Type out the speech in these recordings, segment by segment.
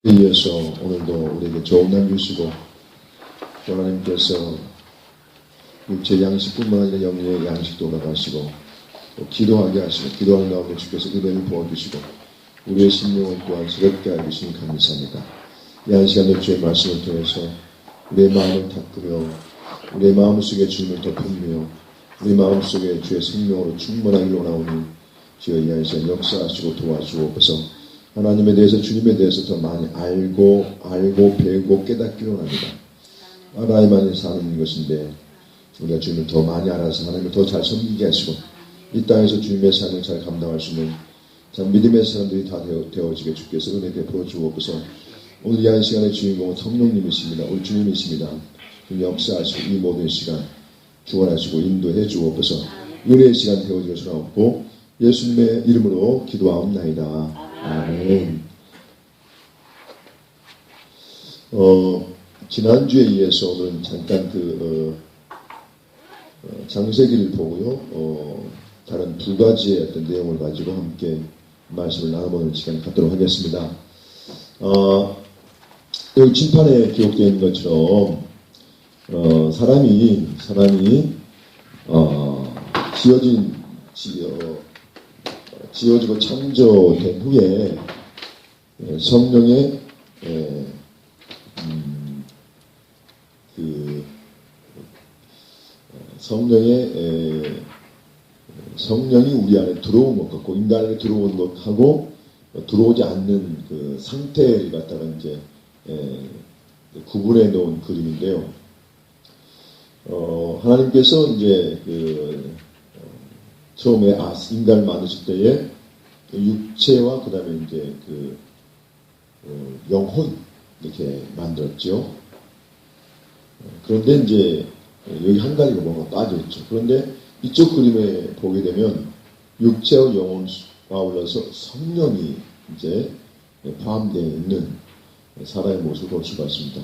이어서 오늘도 우리에게 좋은 날 주시고 또 하나님께서 육체 양식뿐만 아니라 영의 양식도 허락하시고 또 기도하게 하시고 기도하는 가운데 주께서 은혜를 부어주시고 우리의 심령을 또한 새롭게 하여 주시니 감사합니다. 이 한 시간에 주의 말씀을 통해서 우리의 마음을 닦으며 우리의 마음속에 주님을 덮으며 우리 마음속에 주의 생명으로 충만하기를 원하오니 주여 이 한 시간 역사하시고 도와주옵소서. 하나님에 대해서 주님에 대해서 더 많이 알고 배우고 깨닫기를 원합니다. 하나님만이 사는 것인데 우리가 주님을 더 많이 알아서 하나님을 더 잘 섬기게 하시고 이 땅에서 주님의 삶을 잘 감당할 수 있는 참 믿음의 사람들이 다 되어지게 주께서 은혜 베풀어 주옵소서. 오늘 이 한 시간의 주인공은 성령님이십니다. 우리 주님이십니다. 주님 역사하시고 이 모든 시간 주관하시고 인도해 주옵소서. 은혜의 시간 되어지게 주옵고 예수님의 이름으로 기도하옵나이다. 아멘. 지난주에 이어서 오늘은 잠깐 장세기를 보고요. 다른 두 가지의 어떤 내용을 가지고 함께 말씀을 나눠보는 시간 갖도록 하겠습니다. 여기 칠판에 기록되어 있는 것처럼 사람이 지어지고 창조된 후에 성령이 우리 안에 들어온 것 같고 인간에 들어온 것하고 들어오지 않는 그 상태를 갖다가 이제 구분해 놓은 그림인데요. 하나님께서 이제 처음에 인간을 만드실 때에 육체와 그 다음에 이제 영혼 이렇게 만들었죠. 그런데 이제 여기 한 가지가 뭔가 빠져있죠. 그런데 이쪽 그림에 보게 되면 육체와 영혼과 아울러서 성령이 이제 포함되어 있는 사람의 모습을 볼 수가 있습니다.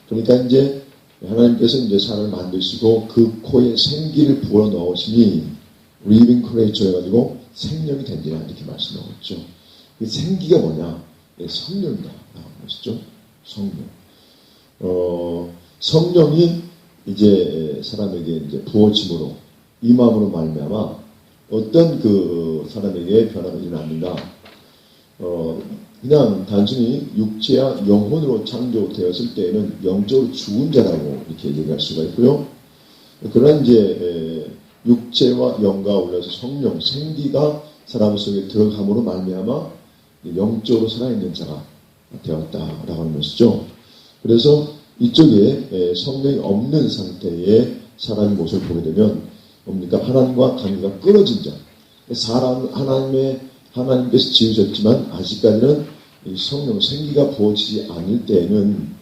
그러니까 이제 하나님께서 이제 사람을 만드시고 그 코에 생기를 부어 넣으시니 리빙 크리에이처 해가지고 생명이 된지라 이렇게 말씀하고 있죠. 그 생기가 뭐냐? 성령이다 라고 하시죠. 성령이 이제 사람에게 이제 부어짐으로 이 마음으로 말미암아 어떤 그 사람에게 변화가 일어납니다. 그냥 단순히 육체와 영혼으로 창조되었을 때에는 영적으로 죽은 자라고 이렇게 얘기할 수가 있고요. 그러나 이제 육체와 영과 올라서 성령, 생기가 사람 속에 들어감으로 말미암아 영적으로 살아있는 자가 되었다라고 하는 것이죠. 그래서 이쪽에 성령이 없는 상태의 사람의 모습을 보게 되면 뭡니까? 하나님과 관계가 끊어진 자. 하나님께서 지으셨지만 아직까지는 이 성령, 생기가 부어지지 않을 때에는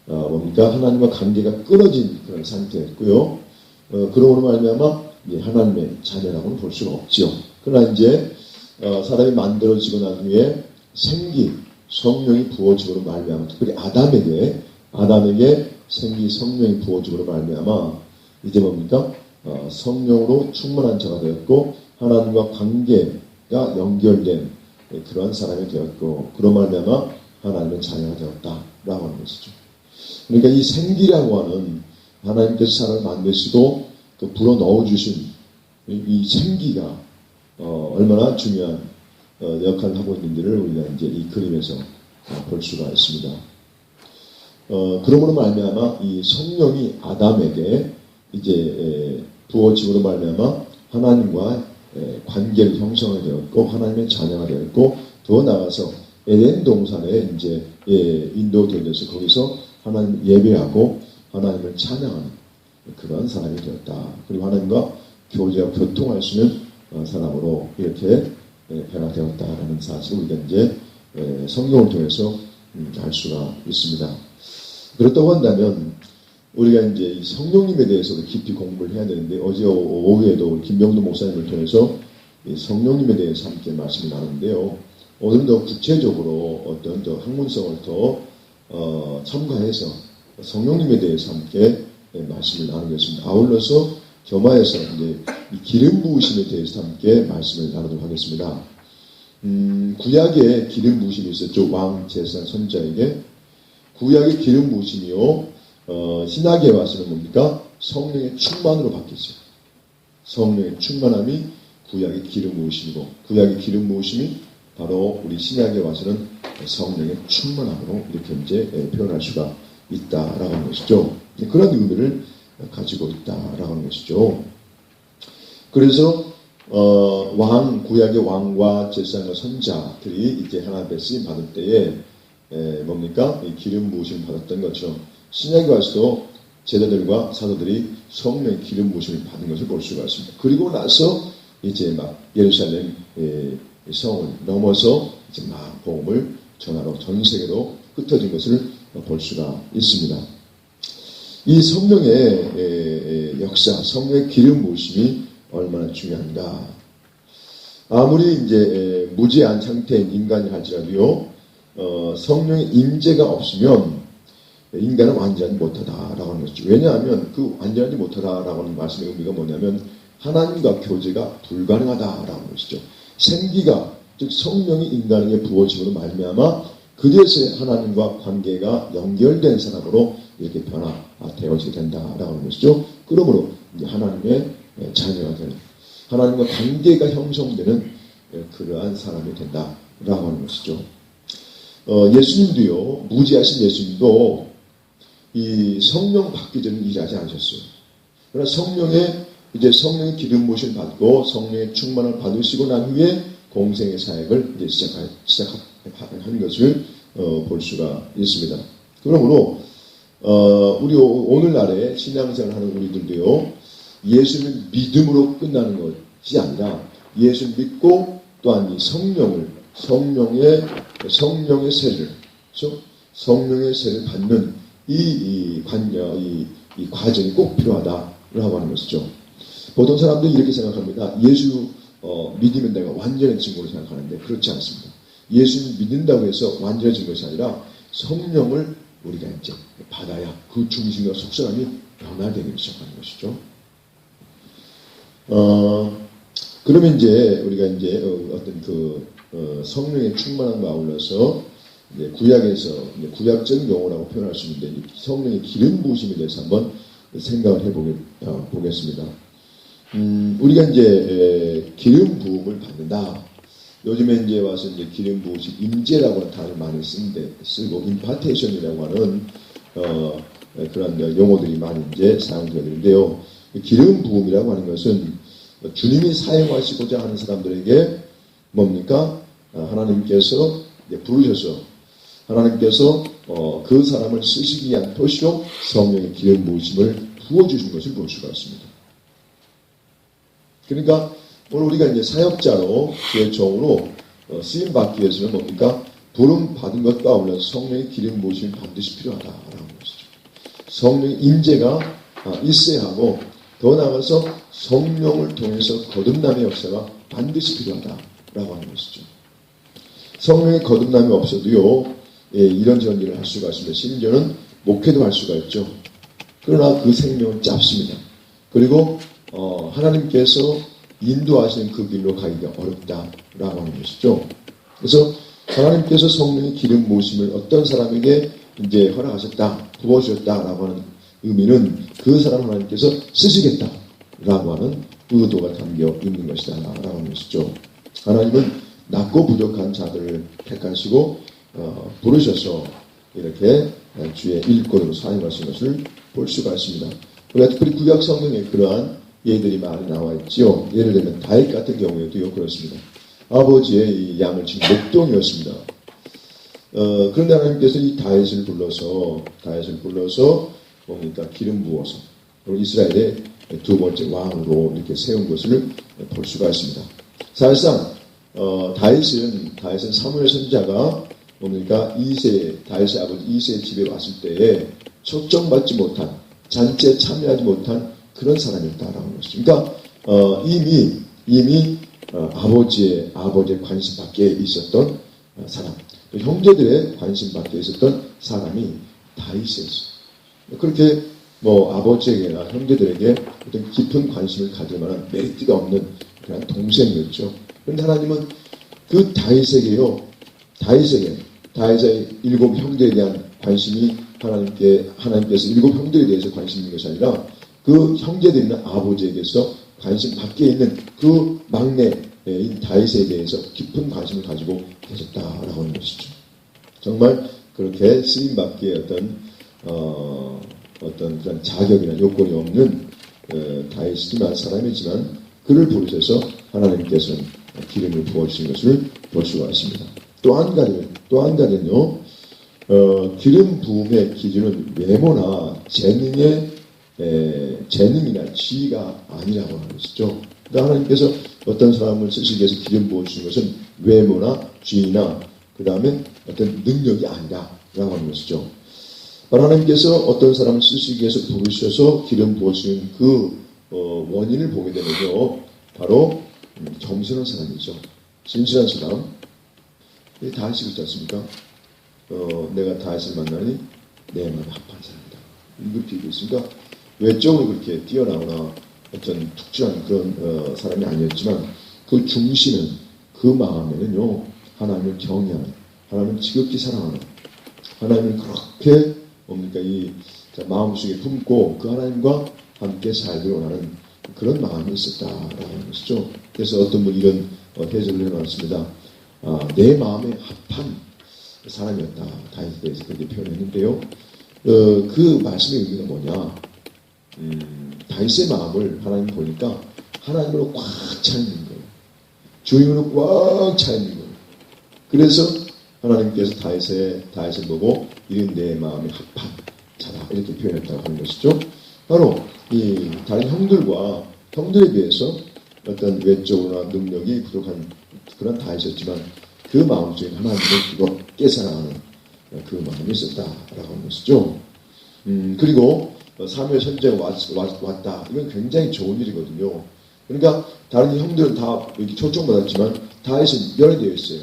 뭡니까? 하나님과 관계가 끊어진 그런 상태였고요. 그러므로 말미암아 하나님의 자녀라고는 볼 수가 없죠. 그러나 이제 사람이 만들어지고 난 후에 생기, 성령이 부어짐으로 말미암아 특별히 아담에게 생기, 성령이 부어짐으로 말미암아 이제 뭡니까? 성령으로 충만한 자가 되었고 하나님과 관계가 연결된 그러한 사람이 되었고 그로 말미암아 하나님의 자녀가 되었다라고 하는 것이죠. 그러니까 이 생기라고 하는 하나님께서 사람을 만드시고 불어 넣어주신 이 생기가 얼마나 중요한 역할을 하고 있는지를 우리가 이제 이 그림에서 볼 수가 있습니다. 그러므로 말미암아 이 성령이 아담에게 이제 부어짐으로 말미암아 하나님과 관계를 형성하게 되었고 하나님의 자녀가 되었고 더 나아가서 에덴 동산에 이제 인도되어서 거기서 하나님 예배하고 하나님을 찬양하는 그런 사람이 되었다. 그리고 하나님과 교제와 교통할 수 있는 사람으로 이렇게 변화되었다라는 사실을 우리가 이제 성경을 통해서 알 수가 있습니다. 그렇다고 한다면 우리가 이제 이 성령님에 대해서도 깊이 공부를 해야 되는데 어제 오후에도 김병도 목사님을 통해서 이 성령님에 대해서 함께 말씀을 나누는데요. 오늘은 더 구체적으로 어떤 더 학문성을 더 첨가해서 성령님에 대해서 함께 말씀을 나누겠습니다. 아울러서 겸하여서 이제 이 기름 부으심에 대해서 함께 말씀을 나누도록 하겠습니다. 구약에 기름 부으심이 있었죠. 왕, 제사장, 선자에게. 구약의 기름 부으심이요. 신약에 와서는 뭡니까? 성령의 충만으로 바뀌었어요. 성령의 충만함이 구약의 기름 부으심이고, 구약의 기름 부으심이 바로 우리 신약에 와서는 성령의 충만함으로 이렇게 이제 표현할 수가 있다라고 하는 것이죠. 그런 의미를 가지고 있다라고 하는 것이죠. 그래서 구약의 왕과 제사장과 선자들이 이제 하나님 앞에 쓰임 받을 때에 뭡니까? 이 기름 부으심 받았던 것처럼 신약에 와서도 제자들과 사도들이 성령의 기름 부으심을 받은 것을 볼 수가 있습니다. 그리고 나서 이제 막 예루살렘 성을 넘어서 이제 막 복음을 전하러 전 세계로 흩어진 것을 볼 수가 있습니다. 이 성령의 역사, 성령의 기름 부으심이 얼마나 중요한가? 아무리 이제 무지한 상태인 인간이 할지라도요, 성령의 임재가 없으면 인간은 완전하지 못하다라고 하는 것이죠. 왜냐하면 그 완전하지 못하다라고 하는 말씀의 의미가 뭐냐면 하나님과 교제가 불가능하다라고 하는 것이죠. 생기가, 즉 성령이 인간에게 부어짐으로 말미암아 그제서야 하나님과 관계가 연결된 사람으로 이렇게 변화되어지게 된다라고 하는 것이죠. 그러므로 하나님의 자녀가 되는, 하나님과 관계가 형성되는 그러한 사람이 된다라고 하는 것이죠. 예수님도요, 무지하신 예수님도 이 성령 받기 전에 일하지 않으셨어요. 그러나 성령의 기름 부으심을 받고 성령의 충만을 받으시고 난 후에 공생의 사역을 이제 시작하는 것을 볼 수가 있습니다. 그러므로 우리 오늘날에 신앙생활을 하는 우리들도요, 예수를 믿음으로 끝나는 것이 아니라 예수를 믿고 또한 이 성령의 세를, 그렇죠? 성령의 세를 받는 이 과정이 꼭 필요하다라고 하는 것이죠. 보통 사람들이 이렇게 생각합니다. 예수 믿으면 내가 완전해진 걸로 생각하는데 그렇지 않습니다. 예수를 믿는다고 해서 완전해진 것이 아니라 성령을 우리가 이제 받아야 그 중심과 속사람이 변화되기 시작하는 것이죠. 그러면 이제 우리가 이제 어떤 성령의 충만함과 아울러서 이제 구약에서 이제 구약적인 용어라고 표현할 수 있는데 성령의 기름 부으심에 대해서 한번 생각을 해보겠습니다. 우리가 이제 기름 부음을 받는다. 요즘에 이제 와서 이제 기름 부으심 임재라고 하는 단어를 많이 쓰고 임파테이션이라고 하는 그런 용어들이 많이 이제 사용되는데요. 기름 부음이라고 하는 것은 주님이 사용하시고자 하는 사람들에게 뭡니까? 하나님께서 부르셔서 하나님께서 그 사람을 쓰시기 위한 표시로 성령의 기름 부으심을 부어주신 것을 볼 수가 있습니다. 그러니까 오늘 우리가 이제 사역자로 주의 종으로 쓰임 받기 위해서는 뭡니까? 부름 받은 것과 아울러서 성령의 기름 부으심이 반드시 필요하다라는 것이죠. 성령의 임재가 있어야 하고 더 나아가서 성령을 통해서 거듭남의 역사가 반드시 필요하다라고 하는 것이죠. 성령의 거듭남이 없어도요, 이런저런 일을 할 수가 있습니다. 심지어는 목회도 할 수가 있죠. 그러나 그 생명은 짧습니다. 그리고 하나님께서 인도하시는 그 길로 가기가 어렵다라고 하는 것이죠. 그래서 하나님께서 성령의 기름 부으심을 어떤 사람에게 이제 허락하셨다, 부어주셨다라고 하는 의미는 그 사람 하나님께서 쓰시겠다라고 하는 의도가 담겨 있는 것이다라고 하는 것이죠. 하나님은 낮고 부족한 자들을 택하시고 부르셔서 이렇게 주의 일꾼으로 사용하신 것을 볼 수가 있습니다. 우리가 특별히 구약 성경에 그러한 예들이 많이 나와 있지요. 예를 들면 다윗 같은 경우에도요 그렇습니다. 아버지의 이 양을 친 목동이었습니다. 그런데 하나님께서 이 다윗을 불러서 뭡니까? 기름 부어서 이스라엘의 두 번째 왕으로 이렇게 세운 것을 볼 수가 있습니다. 사실상 다윗은 사무엘 선지자가 뭡니까? 다윗의 아버지 이새의 집에 왔을 때에 초청받지 못한, 잔치에 참여하지 못한 그런 사람이었다라는 것이죠. 그러니까 이미 아버지의 관심 밖에 있었던 사람, 형제들의 관심 밖에 있었던 사람이 다윗이었어요. 그렇게 아버지에게나 형제들에게 어떤 깊은 관심을 가질 만한 메리트가 없는 그런 동생이었죠. 그런데 하나님은 그 다윗의 일곱 형제에 대한 관심이 하나님께서 일곱 형제에 대해서 관심 있는 것이 아니라 그 형제들이 있는 아버지에게서 관심 밖에 있는 그 막내인 다윗에 대해서 깊은 관심을 가지고 계셨다라고 하는 것이죠. 정말 그렇게 쓰임받기에 어떤 그런 자격이나 요건이 없는 다윗이지만 사람이지만 그를 부르셔서 하나님께서는 기름을 부어주신 것을 볼 수가 있습니다. 또 한 가지는요, 기름 부음의 기준은 외모나 재능이나 지위가 아니라고 하는 것이죠. 그러니까 하나님께서 어떤 사람을 쓰시기 위해서 기름 부어주신 것은 외모나 지위나 그 다음에 어떤 능력이 아니라라고 하는 것이죠. 하나님께서 어떤 사람을 쓰시기 위해서 부르셔서 기름 부어주신 그 원인을 보게 되면요, 바로 겸손한 사람이죠. 진실한 사람. 다윗이 그렇지 않습니까? 내가 다윗을 만나니 내 마음에 합한 사람이다. 이렇게 얘기했으니까 외적으로 그렇게 뛰어나거나 어떤 특출한 그런 사람이 아니었지만 그 중심은 그 마음에는요, 하나님을 경외하는, 하나님을 지극히 사랑하는, 하나님을 그렇게 이 마음속에 품고 그 하나님과 함께 살기를 원하는 그런 마음이 있었다라고 하는 것이죠. 그래서 어떤 분이 이런 해석을 해놨습니다. 내 마음에 합한 사람이었다. 다윗에 대해서 그렇게 표현했는데요. 그 말씀의 의미가 뭐냐? 다윗의 마음을 하나님 보니까 하나님으로 꽉 차 있는 거예요. 주님으로 꽉 차 있는 거예요. 그래서 하나님께서 다윗을 보고 이는 내 마음에 합한 자다 이렇게 표현했다고 하는 것이죠. 바로 이 다른 형들에 비해서 어떤 외적으로나 능력이 부족한 그런 다윗이었지만 그 마음속에 하나님을 뜨겁게 사랑하는 그 마음이 있었다라고 하는 것이죠. 그리고 사무엘 선지자가 왔다. 이건 굉장히 좋은 일이거든요. 그러니까 다른 형들은 다 이렇게 초청받았지만 다윗은 멸되어 있어요.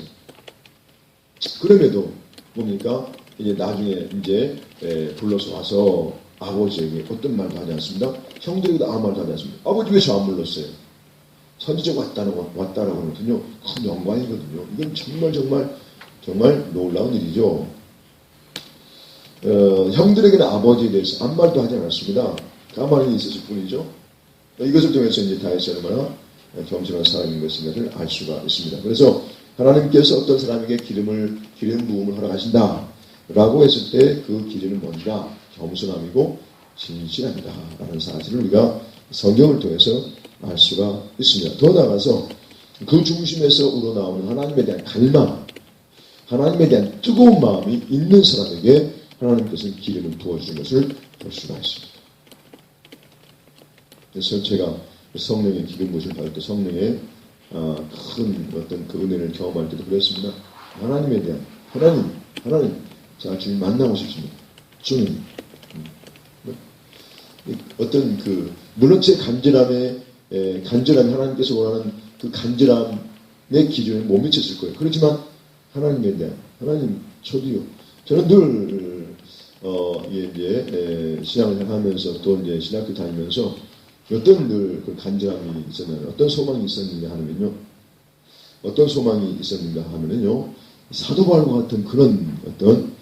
그럼에도 뭡니까? 이제 나중에 이제 불러서 와서 아버지에게 어떤 말도 하지 않습니다. 형들에게도 아무 말도 하지 않습니다. 아버지 왜 저 안 불렀어요? 선지자가 왔다라고 하거든요. 큰 영광이거든요. 이건 정말 놀라운 일이죠. 형들에게는 아버지에 대해서 아무 말도 하지 않았습니다. 가만히 있었을 뿐이죠. 이것을 통해서 이제 다윗이 얼마나 겸손한 사람인 것을 알 수가 있습니다. 그래서 하나님께서 어떤 사람에게 기름 부음을 허락하신다라고 했을 때 그 기준은 뭔가 겸손함이고 진실함이다라는 사실을 우리가 성경을 통해서 알 수가 있습니다. 더 나아가서 그 중심에서 우러나오는 하나님에 대한 갈망, 하나님에 대한 뜨거운 마음이 있는 사람에게 하나님께서는 기름을 부어주는 것을 볼 수가 있습니다. 그래서 제가 성령의 기름 부으심을 받을 때 성령의 큰 어떤 그 은혜를 경험할 때도 그랬습니다. 하나님에 대한 하나님 자 주님 만나고 싶습니다. 주님 어떤 물론 제 간절함이 하나님께서 원하는 그 간절함의 기준에 못 미쳤을 거예요. 그렇지만 하나님에 대한 하나님 저도요. 저는 늘 이제 신앙을 하면서 또 이제 신학교 다니면서 어떤 늘 그 간절함이 있었나요? 어떤 소망이 있었는가 하면요. 어떤 소망이 있었는가 하면요. 사도 바울과 같은 그런 어떤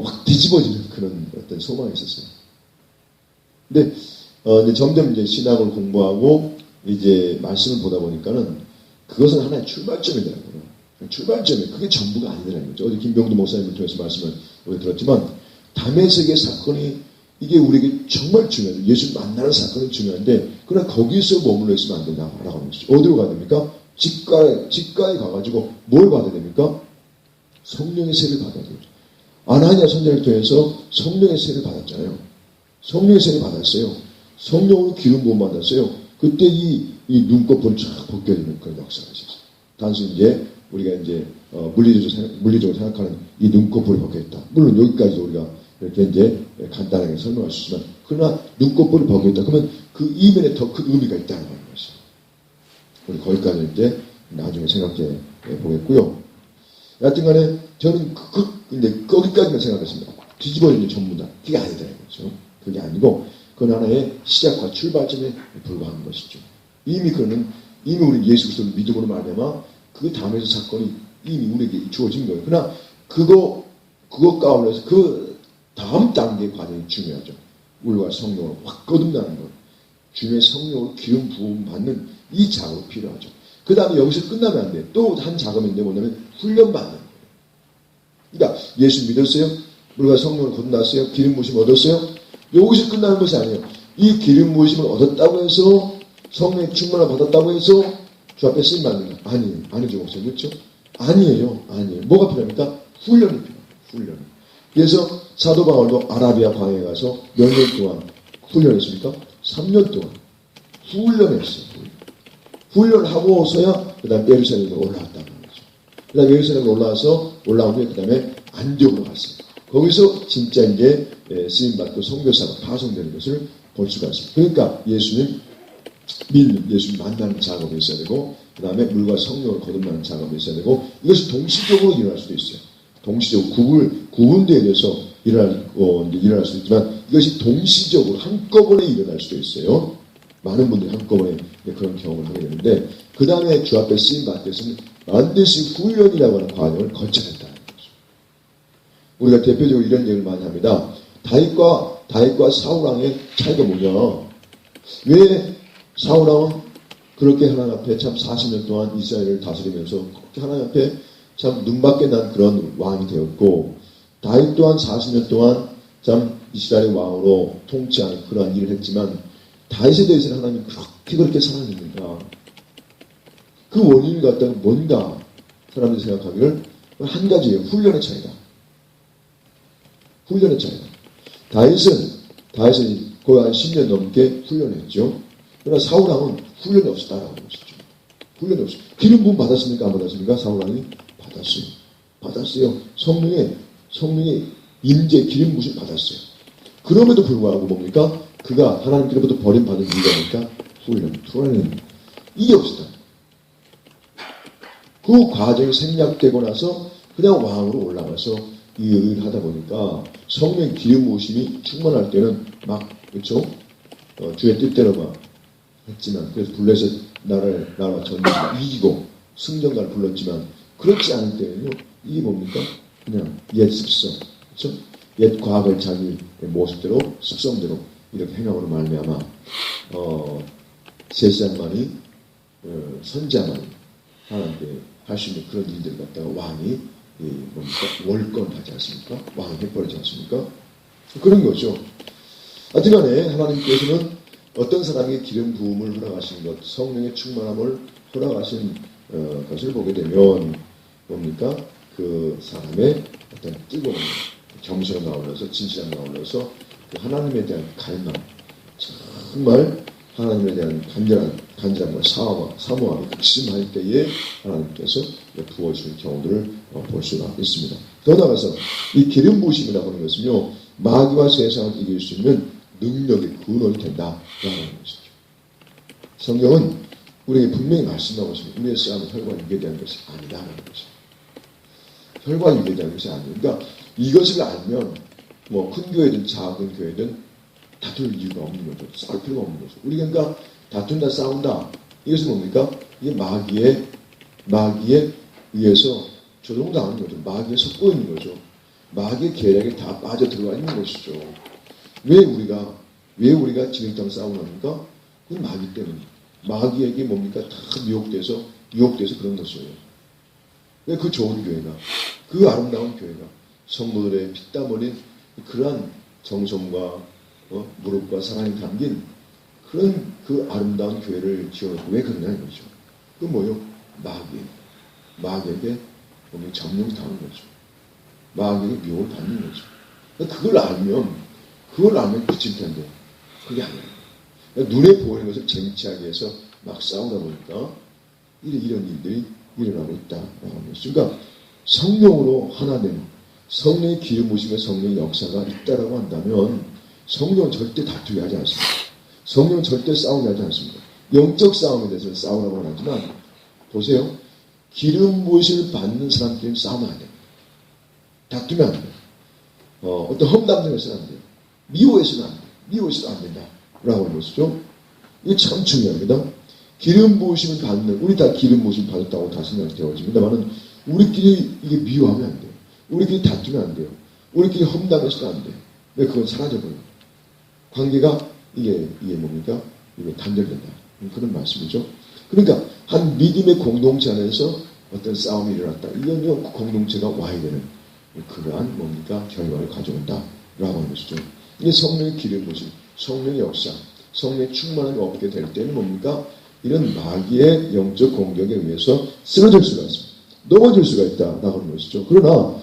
확 뒤집어지는 그런 어떤 소망이 있었어요. 근데 이제 점점 이제 신학을 공부하고 이제 말씀을 보다 보니까는 그것은 하나의 출발점이더라고요. 출발점이 그게 전부가 아니더라는 거죠. 어제 김병두 목사님을 통해서 말씀을 우리 들었지만 다메섹의 사건이 이게 우리에게 정말 중요해요. 예수 만나는 사건이 중요한데 그러나 거기서 머물러 있으면 안 된다라고 하는 것이죠. 어디로 가야 됩니까? 직가에 가가지고 뭘 받아야 됩니까? 성령의 세를 받아야 되죠. 아나니아 선지자를 통해서 성령의 세를 받았잖아요. 성령의 세를 받았어요. 성령으로 기름 부음 받았어요. 그때 이 눈꺼풀을 쫙 벗겨지는 그런 역사가 있었어요. 단순히 이제 우리가 이제 물리적으로 생각하는 이 눈꺼풀이 벗겨졌다. 물론 여기까지도 우리가 이렇게 이제 간단하게 설명할 수 있지만 그러나 눈꺼풀이 벗겨졌다. 그러면 그 이면에 더 큰 의미가 있다는 것이죠. 우리 거기까지 이제 나중에 생각해 보겠고요. 여하튼간에 저는 근데 거기까지만 생각했습니다. 뒤집어지는 전부 다 그게 아니더라고요. 그렇죠? 그게 아니고 그건 하나의 시작과 출발점에 불과한 것이죠. 이미 우리 예수 그리스도를 믿음으로 말하면 그 다메섹 사건이 이미 우리에게 주어진 거예요. 그러나 그것 가운데서 그 다음 단계의 과정이 중요하죠. 우리가 성령을 확 거듭나는 것. 주님의 성령으로 기름 부음 받는 이 작업이 필요하죠. 그 다음에 여기서 끝나면 안 돼. 또 한 작업인데 뭐냐면 훈련받는 거예요. 그러니까 예수 믿었어요? 우리가 성령을 거듭났어요? 기름 부으심 얻었어요? 여기서 끝나는 것이 아니에요. 이 기름 부으심을 얻었다고 해서 성령의 충만을 받았다고 해서 주 앞에 쓰임 받는 거 아니에요. 아니죠. 그렇죠? 아니에요. 뭐가 필요합니까? 훈련이 필요합니다. 훈련. 그래서 사도 바울도 아라비아 광야에 가서 몇 년 동안 훈련했습니까? 3년 동안 훈련했어요. 훈련하고서야 그 다음에 예루살렘에 올라왔다는 거죠. 그 다음에 예루살렘에 올라온 후에 그 다음에 안디옥으로 갔어요. 거기서 진짜 이제 쓰임받고 선교사가 파송되는 것을 볼 수가 있습니다. 그러니까 예수님 믿는, 예수님 만나는 작업이 있어야 되고 그 다음에 물과 성령을 거듭나는 작업이 있어야 되고 이것이 동시적으로 일어날 수도 있어요. 동시적으로 구분되어서 일어날 수도 있지만 이것이 동시적으로 한꺼번에 일어날 수도 있어요. 많은 분들이 한꺼번에 그런 경험을 하게 되는데 그 다음에 주 앞에 쓰임받기 위해서는 반드시 훈련이라고 하는 과정을 거쳐야 된다는 거죠. 우리가 대표적으로 이런 얘기를 많이 합니다. 다윗과 사울왕의 차이가 뭐냐. 왜 사울왕은 그렇게 하나님 앞에 참 40년 동안 이스라엘을 다스리면서 그렇게 하나님 앞에 참 눈밖에 난 그런 왕이 되었고 다윗 또한 40년 동안 참 이스라엘의 왕으로 통치하는 그러한 일을 했지만 다윗에 대해서는 하나님이 그렇게 사랑했는가. 그 원인을 갖다가 뭔가 사람들이 생각하기를 한 가지예요. 훈련의 차이다. 훈련의 차이다. 다윗은 거의 한 10년 넘게 훈련했죠. 그러나 사울왕은 훈련이 없이 따라오는 것이죠. 훈련이 없이. 기름 부음 받았습니까? 안 받았습니까? 사울왕이 받았어요. 성령의 임재 기름 부으심 받았어요. 그럼에도 불구하고 뭡니까? 그가 하나님께로부터 버림받은 이유가 뭡니까? 훈련. 이게 없었다. 그 과정이 생략되고 나서 그냥 왕으로 올라가서 이 일을 하다 보니까 성령 기름 부으심이 충만할 때는 막 그렇죠? 주의 뜻대로 막 했지만 그래서 블레셋 나라 전쟁을 이기고 승전가를 불렀지만 그렇지 않을 때는요 이게 뭡니까? 그냥 옛 습성 그렇죠? 옛 과거의 자기 모습대로 습성대로 이렇게 행함으로 말미암아 제사장만이 선자만이 하나님께 할 수 있는 그런 일들을 갖다가 왕이 뭡니까? 월권하지 않습니까? 왕이 해버리지 않습니까? 그런 거죠. 하여튼간에 하나님께서는 어떤 사람에게 기름 부음을 허락하신 것, 성령의 충만함을 허락하신 것을 보게 되면 뭡니까? 그 사람의 어떤 뜨거운 정성이 나오면서 진실함이 나오면서 그 하나님에 대한 갈망, 정말 하나님에 대한 간절함과 사모함이 극심할 때에 하나님께서 부어주는 경우들을 볼 수가 있습니다. 더 나아가서 이 기름 부으심이라고 하는 것은요 마귀와 세상을 이길 수 있는 능력의 근원이 된다라는 것이죠. 성경은 우리에게 분명히 말씀하고 있습니다. 우리의 싸움은 혈과 육에 대한 것이 아니다라는 것이죠. 혈과 육에 대한 것이 아니에요. 그러니까 이것을 알면 뭐 큰 교회든 작은 교회든 다툴 이유가 없는 거죠. 싸울 필요가 없는 거죠. 우리가 그러니까 다툰다 싸운다 이것은 뭡니까? 이게 마귀에 의해서 조종당하는 거죠. 마귀에 섞고 있는 거죠. 마귀의 계략에 다 빠져 들어가 있는 것이죠. 왜 우리가 진흙탕 싸움을 합니까? 그건 마귀 때문에. 마귀에게 뭡니까? 다 유혹돼서 그런 것이에요. 왜 그 좋은 교회가, 그 아름다운 교회가, 성도들의 피땀 흘린 그러한 정성과 무릎과 사랑이 담긴 그런 그 아름다운 교회를 지어놓고 왜 그러냐는 거죠. 그 뭐요? 마귀에게 점령당하는 거죠. 마귀에게 미혹을 받는 거죠. 그걸 알면 그칠 텐데 그게 아니에요. 눈에 보이는 것을 쟁취하기 위해서 막 싸우다 보니까 이런 일들이 일어나고 있다라고 하는 것이죠. 그러니까 성령으로 하나 된 성령의 기름 부으심의 성령의 역사가 있다라고 한다면 성령은 절대 다투게 하지 않습니다. 성령은 절대 싸우게 하지 않습니다. 영적 싸움에 대해서는 싸우라고 하지만 보세요. 기름 부으심을 받는 사람끼리는 싸우면 안 됩니다. 다투면 안 돼요. 어떤 험담을 해서는 안 돼요. 미워해서는 안 돼요. 미워해서는 안 된다. 라고 하는 것이죠. 이게 참 중요합니다. 기름 부으심을 받는, 우리 다 기름 부으심 받았다고 다 생각되어집니다만은 우리끼리 이게 미워하면 안 돼요. 우리끼리 다투면 안 돼요. 우리끼리 험담해서도 안 돼요. 왜 그건 사라져버려요. 관계가 이게 뭡니까? 이게 단절된다. 그런 말씀이죠. 그러니까 한 믿음의 공동체 안에서 어떤 싸움이 일어났다. 이건 공동체가 와야 되는 그러한 뭡니까? 결과를 가져온다라고 하는 것이죠. 이게 성령의 기름 부으심, 성령의 역사, 성령의 충만함이 없게 될 때는 뭡니까? 이런 마귀의 영적 공격에 의해서 쓰러질 수가 있습니다. 넘어질 수가 있다라고 하는 것이죠. 그러나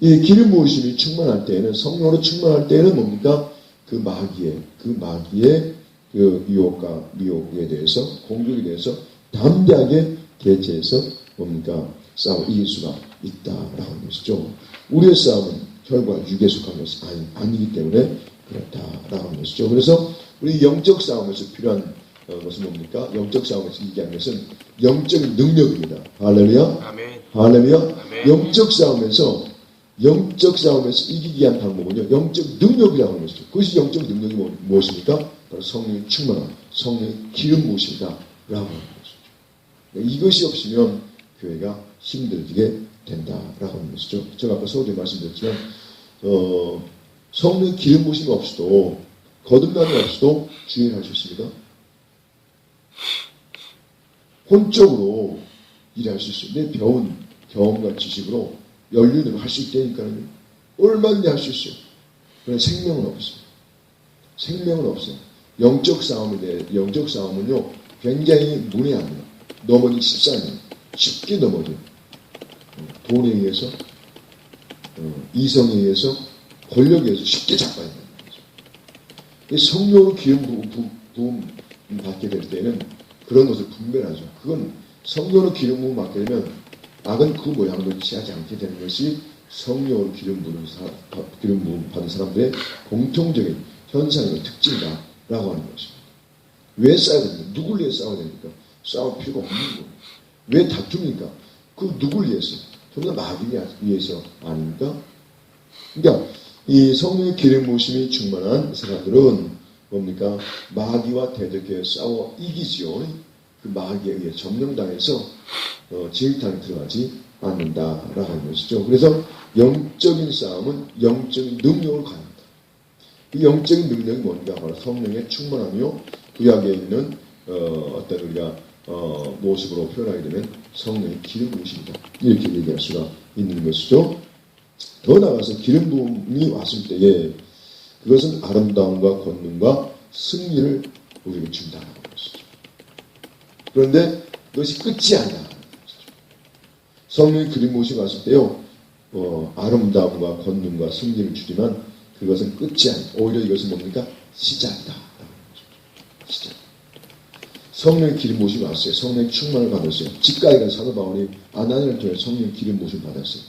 이 기름 부으심이 충만할 때에는, 성령으로 충만할 때에는 뭡니까? 그 마귀의 그 유혹과 미혹에 대해서, 공격에 대해서 담대하게 대처해서 뭡니까? 싸워 이길 수가 있다라고 하는 것이죠. 우리의 싸움은 혈과 육에 속한 것이 아니기 때문에 그렇다라고 하는 것이죠. 그래서 우리 영적 싸움에서 필요한 것은 뭡니까? 영적 싸움에서 이기하는 것은 영적 능력입니다. 할렐루야. 아멘. 할렐루야. 아멘. 영적 싸움에서 이기기 위한 방법은요, 영적 능력이라고 하는 것이죠. 그것이 영적 능력이 무엇입니까? 바로 성령의 충만함, 성령의 기름 부으심이다라고 하는 것이죠. 이것이 없으면 교회가 힘들게 된다라고 하는 것이죠. 제가 아까 서두에 말씀드렸지만 성령의 기름 부으심이 없어도, 거듭남이 없어도 주의를 할 수 있습니다. 혼적으로 일할 수 있어요. 내 배운 경험과 지식으로 연륜으로 할 수 있다니까요. 얼마든지 할 수 있어요. 그런데 생명은 없어요. 생명은 없어요. 영적 싸움은요, 굉장히 문외합니다. 넘어지기 쉽사해요. 쉽게 넘어져요. 돈에 의해서, 이성에 의해서, 권력에 의해서 쉽게 잡아야 된다는 거죠. 성령으로 기름 부음 받게 될 때는 그런 것을 분별하죠. 그건 성령으로 기름 부음 받게 되면 악은 그 모양으로 취하지 않게 되는 것이 성령으로 기름 부음 받은 사람들의 공통적인 현상이고 특징이다라고 하는 것입니다. 왜 싸워야 됩니까? 누굴 위해 싸워야 됩니까? 싸울 필요가 없는 거예요. 왜 다툽니까? 그 누굴 위해서? 전부 다 마귀 위해서 아닙니까? 그러니까 이 성령의 기름 부으심이 충만한 사람들은 뭡니까? 마귀와 대적해 싸워 이기지요. 그 마귀에 의해 점령당해서 지휘탄에 들어가지 않는다라고 하는 것이죠. 그래서 영적인 싸움은 영적인 능력을 가합니다. 그 영적인 능력이 뭔가? 바로 성령의 충만함이요, 구약에 있는 어떤 우리가 모습으로 표현하게 되면 성령의 기름 부으심이다, 이렇게 얘기할 수가 있는 것이죠. 더 나아가서 기름 부음이 왔을 때에 그것은 아름다움과 권능과 승리를 우리에게 준다는 것이죠. 그런데 그것이 끝이 아니라 성령의 기름 부으심이 왔을 때요, 아름다움과 권능과 승리를 주지만 그것은 끝이 아니다. 오히려 이것은 뭡니까? 시작이다. 시작. 성령의 기름 부으심이 왔어요. 성령의 충만을 받았어요. 집가에 간 사도 바울이 아나니아를 통해 성령의 기름 부으심을 받았어요.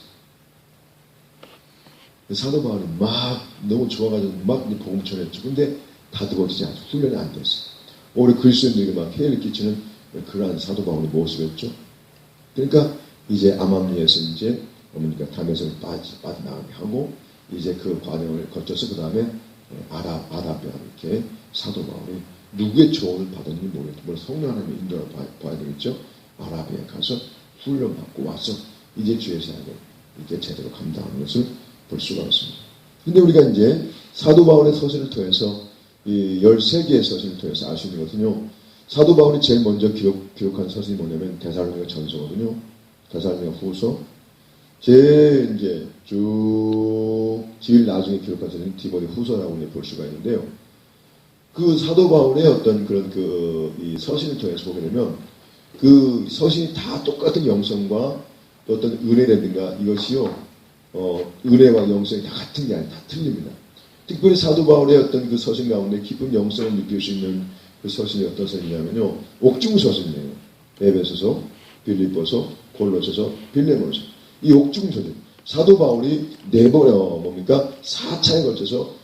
사도 바울이 막 너무 좋아가지고 막 복음 전했죠. 근데 다듬어지지 않죠. 훈련이 안 됐어요. 오히려 그리스도인들에게 막 해를 끼치는 그러한 사도 바울의 모습이었죠. 그러니까 이제 아맘리에서 이제 어머니가 담에서 빠져나가게 하고, 이제 그 과정을 거쳐서 그 다음에 아라비아 이렇게 사도 바울이 누구의 조언을 받았는지 모르겠죠. 물론 성령 하나님의 인도를 봐야 되겠죠. 아라비아에 가서 훈련받고 와서 이제 주의 사역을 이제 제대로 감당하는 것을 볼 수가 있습니다. 근데 우리가 이제 사도 바울의 서신을 통해서, 이 13개의 서신을 통해서 알 수 있는 것은요, 사도 바울이 제일 먼저 기록한 서신이 뭐냐면 데살로니가 전서거든요. 데살로니가 후서. 제일 이제 제일 나중에 기록한 서신은 디모데 후서라고 볼 수가 있는데요. 그 사도 바울의 어떤 그런 이 서신을 통해서 보게 되면 그 서신이 다 똑같은 영성과 어떤 은혜라든가 이것이요, 은혜와 영성이 다 같은 게 아니라 다 틀립니다. 특별히 사도 바울의 어떤 그 서신 가운데 깊은 영성을 느낄 수 있는 그 서신이 어떤 서신이냐면요, 옥중 서신이에요. 에베소서, 빌립보서, 골로새서, 빌레몬서. 이 옥중 서신. 사도 바울이 4번, 4차에 걸쳐서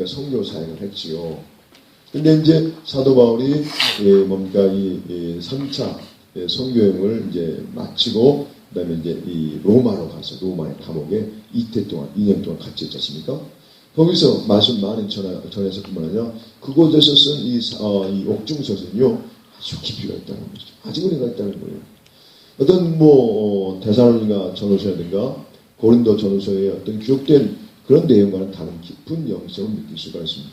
선교 사역을 했지요. 근데 이제 사도 바울이 이 3차 선교여행을 이제 마치고, 그 다음에 이제 이 로마로 가서 로마의 감옥에 2년 동안 같이 있지 않습니까? 거기서 말씀 많이 전해서 뿐만 아니라 그곳에서 쓴 이 옥중서신이요, 아주 깊이가 있다는 거죠. 아주 은혜가 있다는 거예요. 어떤 데살로니가 전후서라든가 고린도 전후서에 어떤 기록된 그런 내용과는 다른 깊은 영성을 느낄 수가 있습니다.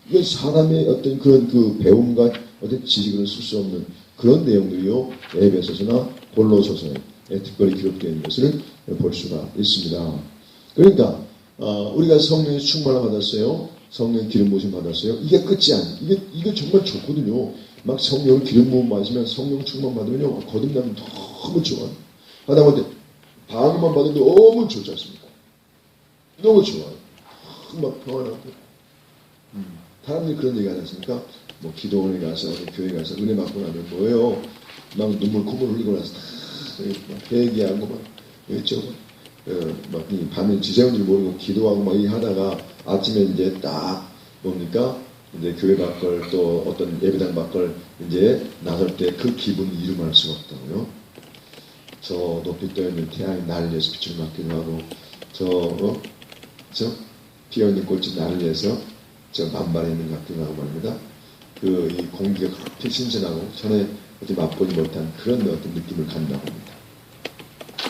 이게 사람의 어떤 그런 그 배움과 어떤 지식으로 쓸 수 없는 그런 내용들이요, 에베소서나 골로소서에 특별히 기록되어 있는 것을 볼 수가 있습니다. 그러니까 우리가 성령의 충만을 받았어요. 성령의 기름 부으심 받았어요. 이게 끝이 아니에요. 이게 정말 좋거든요. 막 성령을 기름 부음 마시면 성령 충만 받으면요, 거듭나면 너무 좋아요. 하다못해 방언만 받으면 너무 좋지 않습니까? 너무 좋아요. 막 평안하고. 사람들이 그런 얘기 하지 않습니까? 기도원에 가서, 교회 가서 은혜 받고 나면 뭐예요? 막 눈물, 콧물 흘리고 나서 막 회개하고 막, 그렇죠? 밤에 지새운 줄 모르고 기도하고 막 하다가 아침에 이제 딱 뭡니까? 이제 교회 밖을 또 어떤 예배당 밖을 이제 나설 때 그 기분을 이루말 수가 없다고요. 저 높이 떠있는 태양이 나를 위해서 빛을 맞기도 하고, 저 피어있는 꽃이 나를 위해서 저 만발해 있는 것 같기도 하고 말입니다. 이 공기가 그렇게 신선하고 전에 어떻게 맛보지 못한 그런 어떤 느낌을 갖는다고 합니다.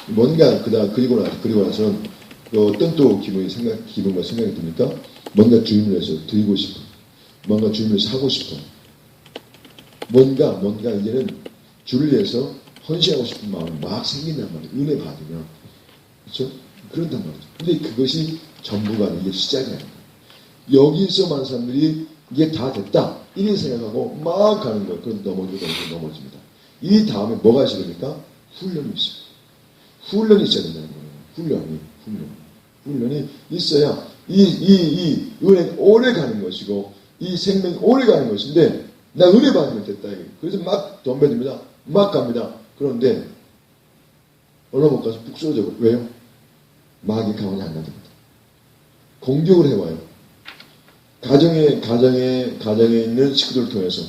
뭔가 그리고 나서는 어떤 또 기분과 생각이 듭니까? 뭔가 주님을 위해서 드리고 싶어. 뭔가 주님을 사고 싶어. 뭔가 이제는 주를 위해서 헌신하고 싶은 마음이 막 생긴단 말이에요. 은혜 받으면. 그렇죠? 그런단 말이죠. 근데 그것이 전부가 아니고 이게 시작이 아니에요. 여기서 많은 사람들이 이게 다 됐다. 이렇게 생각하고 막 가는 거예요. 그럼 넘어집니다. 이 다음에 뭐가 있어야 됩니까? 훈련이 있어요. 훈련이 있어야 된다는 거예요. 훈련이 있어야 이 은혜 오래 가는 것이고 이 생명이 오래 가는 것인데 나 은혜 받으면 됐다. 그래서 막 덤벼듭니다. 막 갑니다. 그런데 얼마 못 가서 푹 쓰러져. 왜요? 마귀 가만히 안 놔둡니다. 공격을 해와요. 가정에 있는 식구들을 통해서,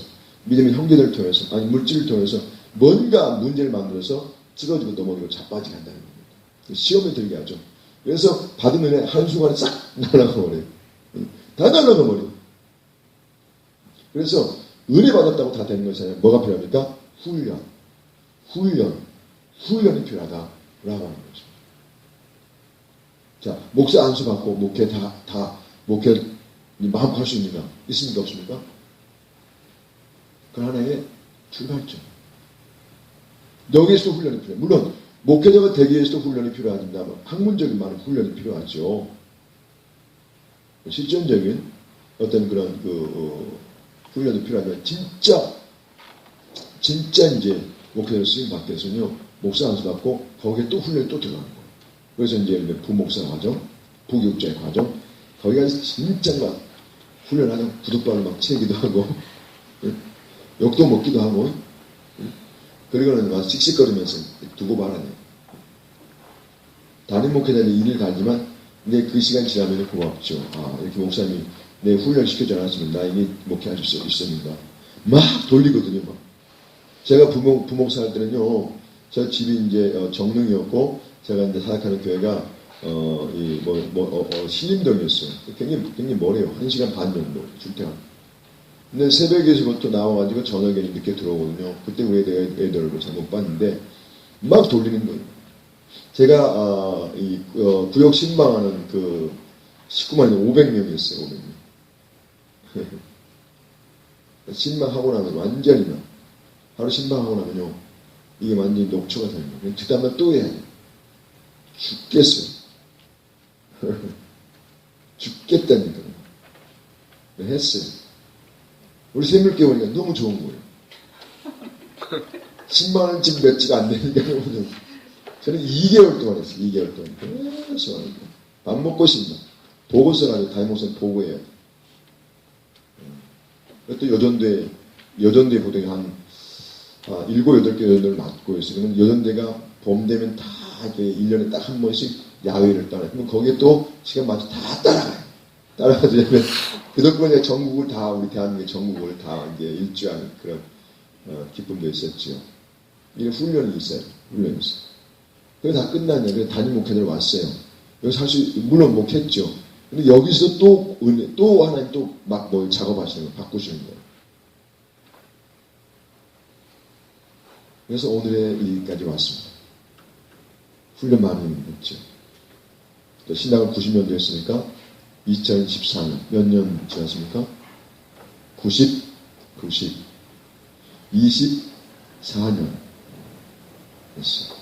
믿음의 형제들을 통해서, 아니 물질을 통해서 뭔가 문제를 만들어서 쓰러지고 넘어지고 자빠지게 한다는 겁니다. 시험에 들게 하죠. 그래서 받은 은혜 한순간에 싹 날아가 버려요. 다 날아가 버려요. 그래서 은혜 받았다고 다 되는 것이 아니라 뭐가 필요합니까? 훈련이 필요하다라고 하는 거죠. 자, 목사 안수 받고 목회 목회 마음껏 할 수 있습니까? 없습니까? 그 하나의 출발점. 여기에서도 훈련이 필요해요. 물론 목회자가 되기 위해서도 훈련이 필요하지만 학문적인 많은 훈련이 필요하죠. 실전적인 어떤 그런 훈련이 필요하면 진짜 이제 목회자 쓰임 받기 위해서는요, 목사 안수 받고 거기에 또 훈련이 또 들어가는 거예요. 그래서 이제 부목사 과정, 부교육자의 과정, 거기 가서 진짜 막 훈련하죠. 구두발을 막 채기도 하고, 욕도 먹기도 하고, 그리고는 막 씩씩거리면서 두고 말아요. 담임 목회자는 일을 가지만, 근데 그 시간 지나면 고맙죠. 이렇게 목사님이 내 훈련시켜주지 않았으면 나에게 목회할 수 있었는가. 막 돌리거든요, 막. 제가 부목사 할 때는요, 저 집이 이제 정릉이었고, 제가 이제 사역하는 교회가 신림동이었어요. 굉장히 멀어요. 1시간 반 정도 출퇴근. 근데 새벽에서부터 나와가지고 저녁에 늦게 들어오거든요. 그때 우리 애들을 잘 못 봤는데 막 돌리는 거예요. 제가 구역 신방하는 그 식구만이 500명이었어요. 500명. 신방하고 나면 완전히 하루 신방하고 나면요, 이게 완전히 녹초가 되는 거예요. 그 다음에 또 해야 돼요. 죽겠어요. 죽겠다니까. 했어요. 우리 샘물교 보니까 너무 좋은 거예요. 10만원 집 몇지가 안 되니까 저는 2개월 동안 했어요. 2개월 동안 계속 하는 거예요. 밥 먹고 싶나. 보고서 가지고 담임목사님 보고해요. 또 여전대 보통이 한 7, 8개 여전대를 맡고 있어요. 그러면 여전대가 봄 되면 다 이렇게 1년에 딱 한 번씩 야외를 따라요. 그럼 거기에 또 시간 맞춰 다 따라가요. 따라가서 그 덕분에 전국을 다, 우리 대한민국 전국을 다 이제 일주하는 그런 기쁨도 있었죠. 이게 훈련이 있어요. 훈련이 있어요. 그래서 다 끝났냐. 그래서 담임 목회자를 왔어요. 여기 사실 물론 목했죠. 근데 여기서 또 하나님 또 막 뭘 작업하시는 거예요. 바꾸시는 거예요. 그래서 오늘의 일까지 왔습니다. 훈련 많이 했죠. 신학을 90년도 했으니까 2014년 몇 년 지났습니까? 24년 했어요.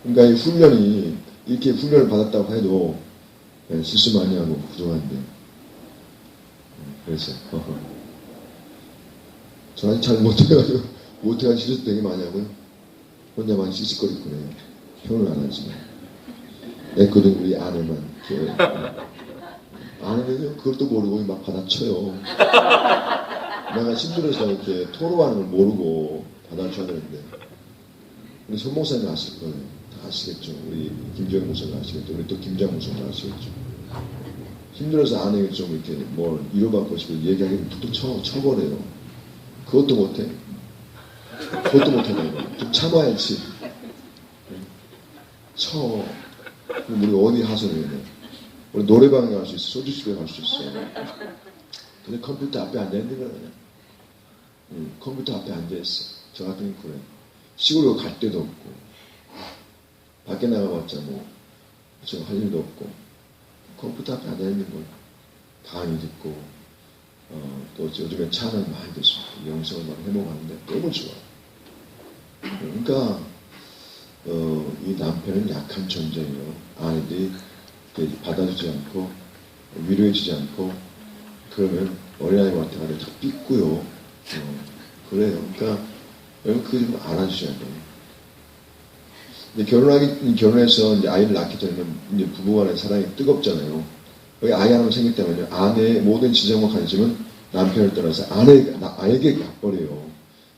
그러니까 이 훈련이 이렇게 훈련을 받았다고 해도 실수 많이 하고 부족한데 그래서 저는 잘 못해가지고 실수 되게 많이 하고요. 혼자만 씩씩거리고 그래요. 표현을 안 하지만 애거든 우리 아내만 아내는 그것도 모르고 막 받아쳐요. 내가 힘들어서 이렇게 토로하는 걸 모르고 받아쳐야 되는데 우리 손 목사님 아실 거예요. 다 아시겠죠. 우리 김정일 목사님 아시겠죠. 우리 또 김장 목사님 아시겠죠. 힘들어서 아내가 좀 이렇게 뭘 이뤄받고 싶어 얘기하기를 툭툭 쳐버려요. 그것도 못해. 좀 참아야지. 우리 어디 하소연해. 우리 노래방에 갈 수 있어. 소주집에 갈 수 있어. 근데 컴퓨터 앞에 앉아있는 거야 그냥. 컴퓨터 앞에 앉아있어. 저 같은 그래. 시골로 갈 데도 없고 밖에 나가봤자 뭐 좀 할 일도 없고 컴퓨터 앞에 앉아있는 걸 강의 듣고 또 요즘에 차는 많이 듣습니다. 영성을 많이 해먹었는데 너무 좋아. 그러니까 이 남편은 약한 존재예요. 아내들이 받아주지 않고 위로해주지 않고 그러면 어린아이 같은 거를 다 삐꾸요. 그래요. 그러니까 여러분 그거 좀 알아주셔야 돼요. 근데 결혼해서 이제 아이를 낳기 전에는 이제 부부간의 사랑이 뜨겁잖아요. 여기 아이 하나 생겼다면요. 아내의 모든 지정과 관심은 남편을 떠나서 아내에게 가버려요.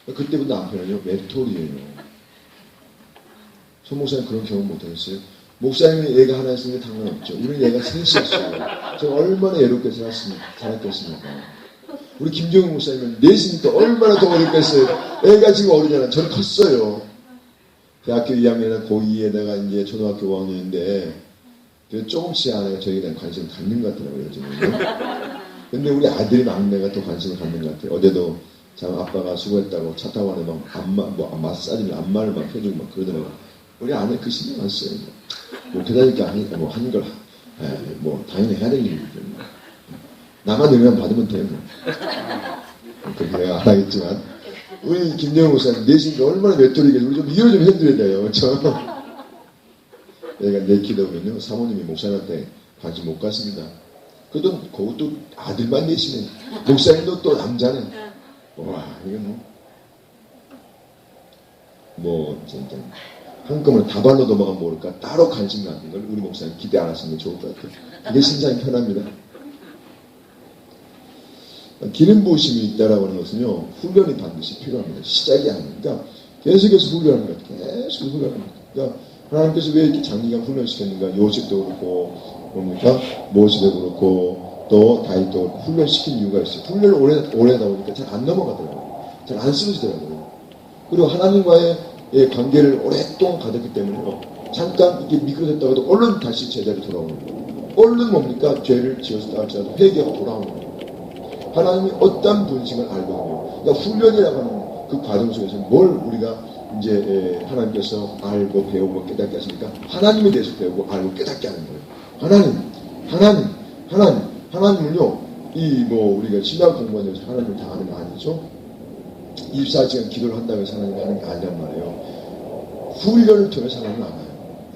그때부터 남편은요 외톨이에요. 손 목사님 그런 경험 못하셨어요? 목사님이 애가 하나 있으니까 상관없죠. 우리는 애가 셋이었어요. 제가 얼마나 애롭게 살았겠습니까? 우리 김정일 목사님은 넷이니까 얼마나 더 어렵겠어요. 애가 지금 어리잖아요. 저는 컸어요. 대학교 2학년이나 고2에다가 이제 초등학교 5학년인데 조금씩 아내가 저에게 대한 관심을 갖는 것 같더라고요. 요즘은. 근데 우리 아들이 막내가 더 관심을 갖는 것 같아요. 어제도 참 아빠가 수고했다고 차 타고 가는데 막 마사지를 안마를 막 해주고 막 그러더라고요. 우리 아내 그 신경 안 써요. 뭐 그다니까 하니까 뭐 하는 걸 뭐 당연히 해야 될 일이기 때문에 나만 응원 받으면 돼요. 그렇게 내가 안 하겠지만 우리 김정은 목사님 내신가 얼마나 외톨이겠어요. 우리 좀 이해 좀 해드려야 돼요. 그렇죠? 내가 내 기도면요 사모님이 목사님한테 관심 못 갔습니다. 그것도 아들만 내시네. 목사님도 또 남자네. 와 이건 뭐 진짜 한꺼번에 다발로 넘어가면 모를까 따로 관심 갖는 걸 우리 목사님 기대 안 하시는 게 좋을 것 같아요. 이게 심장이 편합니다. 기름 부으심이 있다라고 하는 것은요 훈련이 반드시 필요합니다. 시작이 아니니까 계속해서 훈련하는 것 같아요. 계속 훈련하는 것 같아요. 그러니까 하나님께서 왜 이렇게 장기간 훈련시켰는가? 요셉도 그렇고 뭡니까? 모세도 그렇고 또 다윗도 그렇고 훈련시킨 이유가 있어요. 훈련을 오래 하다 보니까 잘 안 넘어가더라고요. 잘 안 쓰러지더라고요. 그리고 하나님과의 관계를 오랫동안 가졌기 때문에 잠깐 이렇게 미끄러졌다고 해도 얼른 다시 제자리로 돌아오는 거예요. 얼른 뭡니까? 죄를 지었다 할지라도 회개하고 돌아오는 거예요. 하나님이 어떤 분식을 알거든요. 그러니까 훈련이라고 하는 그 과정 속에서 뭘 우리가 이제 하나님께서 알고 배우고 깨닫게 하십니까? 하나님에 대해서 배우고 알고 깨닫게 하는 거예요. 하나님은요, 우리가 신학 공부하면서 하나님을 다 아는 거 아니죠? 24시간 기도를 한다고 해서 하나님을 아는 게 아니란 말이에요. 훈련을 통해서 하나님을 알아요.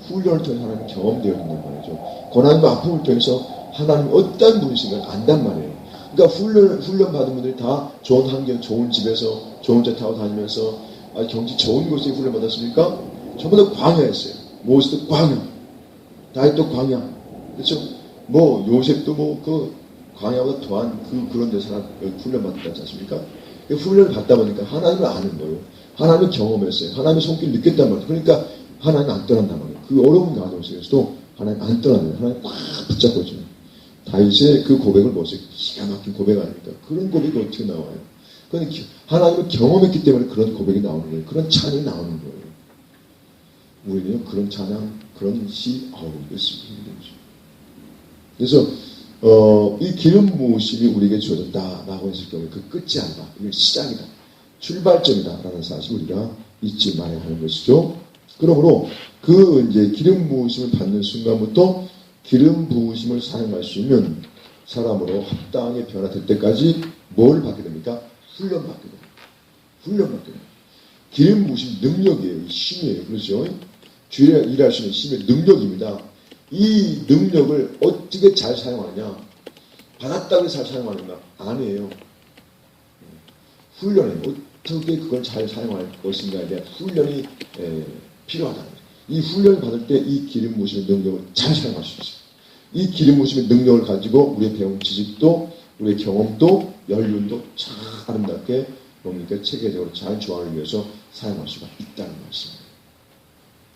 훈련을 통해서 하나님 경험되어 있는 말이죠. 고난과 아픔을 통해서 하나님이 어떤 분이신가를 안단 말이에요. 그러니까 훈련 받은 분들이 다 좋은 환경, 좋은 집에서 좋은 차 타고 다니면서 경치 좋은 곳에 훈련 받았습니까? 전부 다 광야였어요. 모세도 광야, 다윗도 광야, 그렇죠? 요셉도 그 광야보다 더한 그런 데서 훈련 받았지 않습니까? 훈련을 받다 보니까 하나님을 아는 거예요. 하나님을 경험했어요. 하나님의 손길을 느꼈단 말이에요. 그러니까 하나님 안 떠난단 말이에요. 그 어려운 가정 속에서도 하나님 안 떠나요. 하나님 꽉 붙잡고 있죠. 다윗의 그 고백을 보세요. 기가 막힌 고백 아닙니까? 그런 고백이 어떻게 나와요? 그건 하나님을 경험했기 때문에 그런 고백이 나오는 거예요. 그런 찬양이 나오는 거예요. 우리는요, 그런 찬양, 그런 시, 이거 쓰기 힘들죠. 그래서, 이 기름 부으심이 우리에게 주어졌다라고 했을 경우에 그 끝이 아니다. 이게 시작이다. 출발점이다라는 사실 우리가 잊지 말아야 하는 것이죠. 그러므로 그 이제 기름 부으심을 받는 순간부터 기름 부으심을 사용할 수 있는 사람으로 합당하게 변화될 때까지 뭘 받게 됩니까? 훈련받게 됩니다. 훈련받게 됩니다. 기름 부으심 능력이에요. 힘이에요. 그렇죠? 주에 일할 수 있는 힘의 능력입니다. 이 능력을 어떻게 잘 사용하느냐? 받았다고 해서 잘 사용하느냐? 아니에요. 훈련이에요. 어떻게 그걸 잘 사용할 것인가에 대한 훈련이 필요하다는 거예요. 이 훈련을 받을 때 이 기름 부으심의 능력을 잘 사용할 수 있어요. 이 기름 부으심의 능력을 가지고 우리의 배운 지식도 우리의 경험도 연륜도 참 아름답게 뭡니까? 체계적으로 잘 조화를 위해서 사용할 수가 있다는 말씀입니다.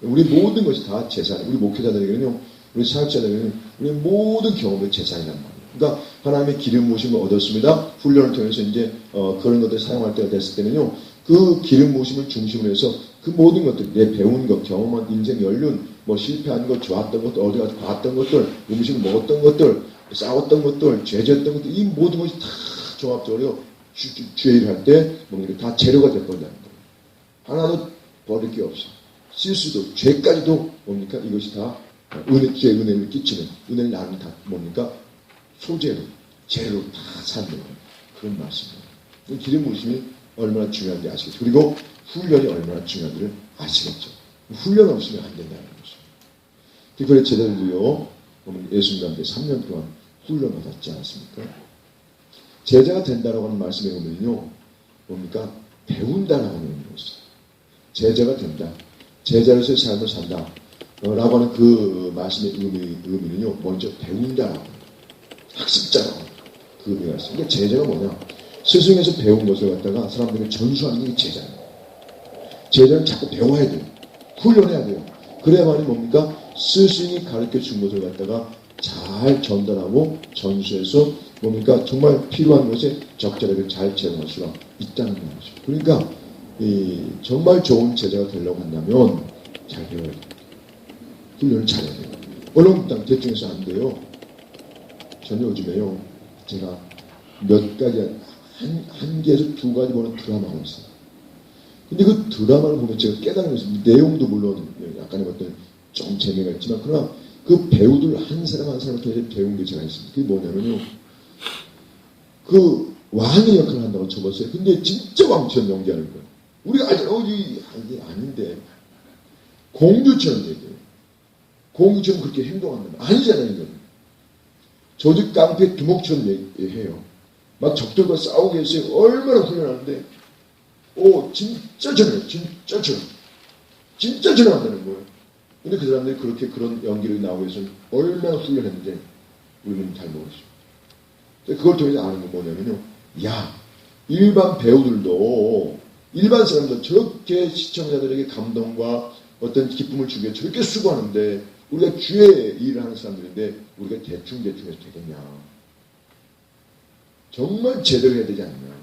우리 모든 것이 다 재산, 우리 목회자들에게는요, 우리 사역자들에게는 우리 모든 경험이 재산이란 말이에요. 그러니까 하나님의 기름 부으심을 얻었습니다. 훈련을 통해서 이제 그런 것들을 사용할 때가 됐을 때는요, 그 기름 부으심을 중심으로 해서 그 모든 것들, 내 배운 것, 경험한 인생 연륜, 뭐 실패한 것, 좋았던 것들, 어디 가서 봤던 것들, 음식을 먹었던 것들, 싸웠던 것들, 죄졌던 것들, 이 모든 것이 다 종합적으로 주의 일을 할 때 뭡니까? 다 재료가 되어버린다는 거예요. 하나도 버릴 게 없어. 실수도, 죄까지도 뭡니까? 이것이 다 주의 은혜를 끼치는, 은혜를 나누는 다 뭡니까? 소재로, 재료로 다 사는 그런 말씀입니다. 기름 부으심이 얼마나 중요한지 아시겠죠? 그리고 훈련이 얼마나 중요한지를 아시겠죠? 훈련 없으면 안 된다는 것입니다. 특별히 제자들도요, 예수님과 함께 3년 동안 훈련 받았지 않았습니까? 제자가 된다라고 하는 말씀에 보면요, 뭡니까? 배운다라고 하는 것이죠. 제자가 된다. 제자로서의 삶을 산다. 라고 하는 그 말씀의 의미는요, 먼저 배운다라고 합니다. 학습자라고 그 의미가 있어요. 그러니까 제자가 뭐냐? 스승에서 배운 것을 갖다가 사람들에게 전수하는 게 제자예요. 제자는 자꾸 배워야 돼요. 훈련해야 돼요. 그래야만이 뭡니까? 스승이 가르쳐 준 것을 갖다가 잘 전달하고 전수해서 뭡니까? 정말 필요한 것에 적절하게 잘 제공할 수가 있다는 거죠. 그러니까 정말 좋은 제자가 되려고 한다면 잘 배워야 돼요. 훈련을 잘해야 돼요. 얼렁뚱땅 대충 해서 안 돼요. 저는 요즘에요, 제가 몇 가지, 한 개에서 두 가지 보는 드라마가 있어요. 근데 그 드라마를 보면 제가 깨달은 것이, 내용도 물론 약간의 어떤 좀 재미가 있지만, 그러나 그 배우들 한 사람 한 사람을 통해서 배운 게 제가 있습니다. 그게 뭐냐면요, 그 왕의 역할을 한다고 쳐봤어요. 근데 진짜 왕처럼 연기하는 거예요. 우리가 알잖아요. 이게 아닌데. 공주처럼 얘기해요. 공주처럼 그렇게 행동한다면 아니잖아요, 이건. 조직 깡패 두목처럼 얘기해요. 막 적들과 싸우게 해서 얼마나 훈련하는데, 진짜 저래요. 진짜 저래한다는 거예요. 근데 그 사람들이 그렇게 그런 연기를 나오기 위해서 얼마나 훈련했는데, 우리는 잘 모르죠. 그걸 통해서 아는 건 뭐냐면요. 야, 일반 배우들도, 일반 사람도 저렇게 시청자들에게 감동과 어떤 기쁨을 주기 위해 저렇게 수고하는데, 우리가 주의 일을 하는 사람들인데, 우리가 대충 해서 되겠냐. 정말 제대로 해야 되지 않냐.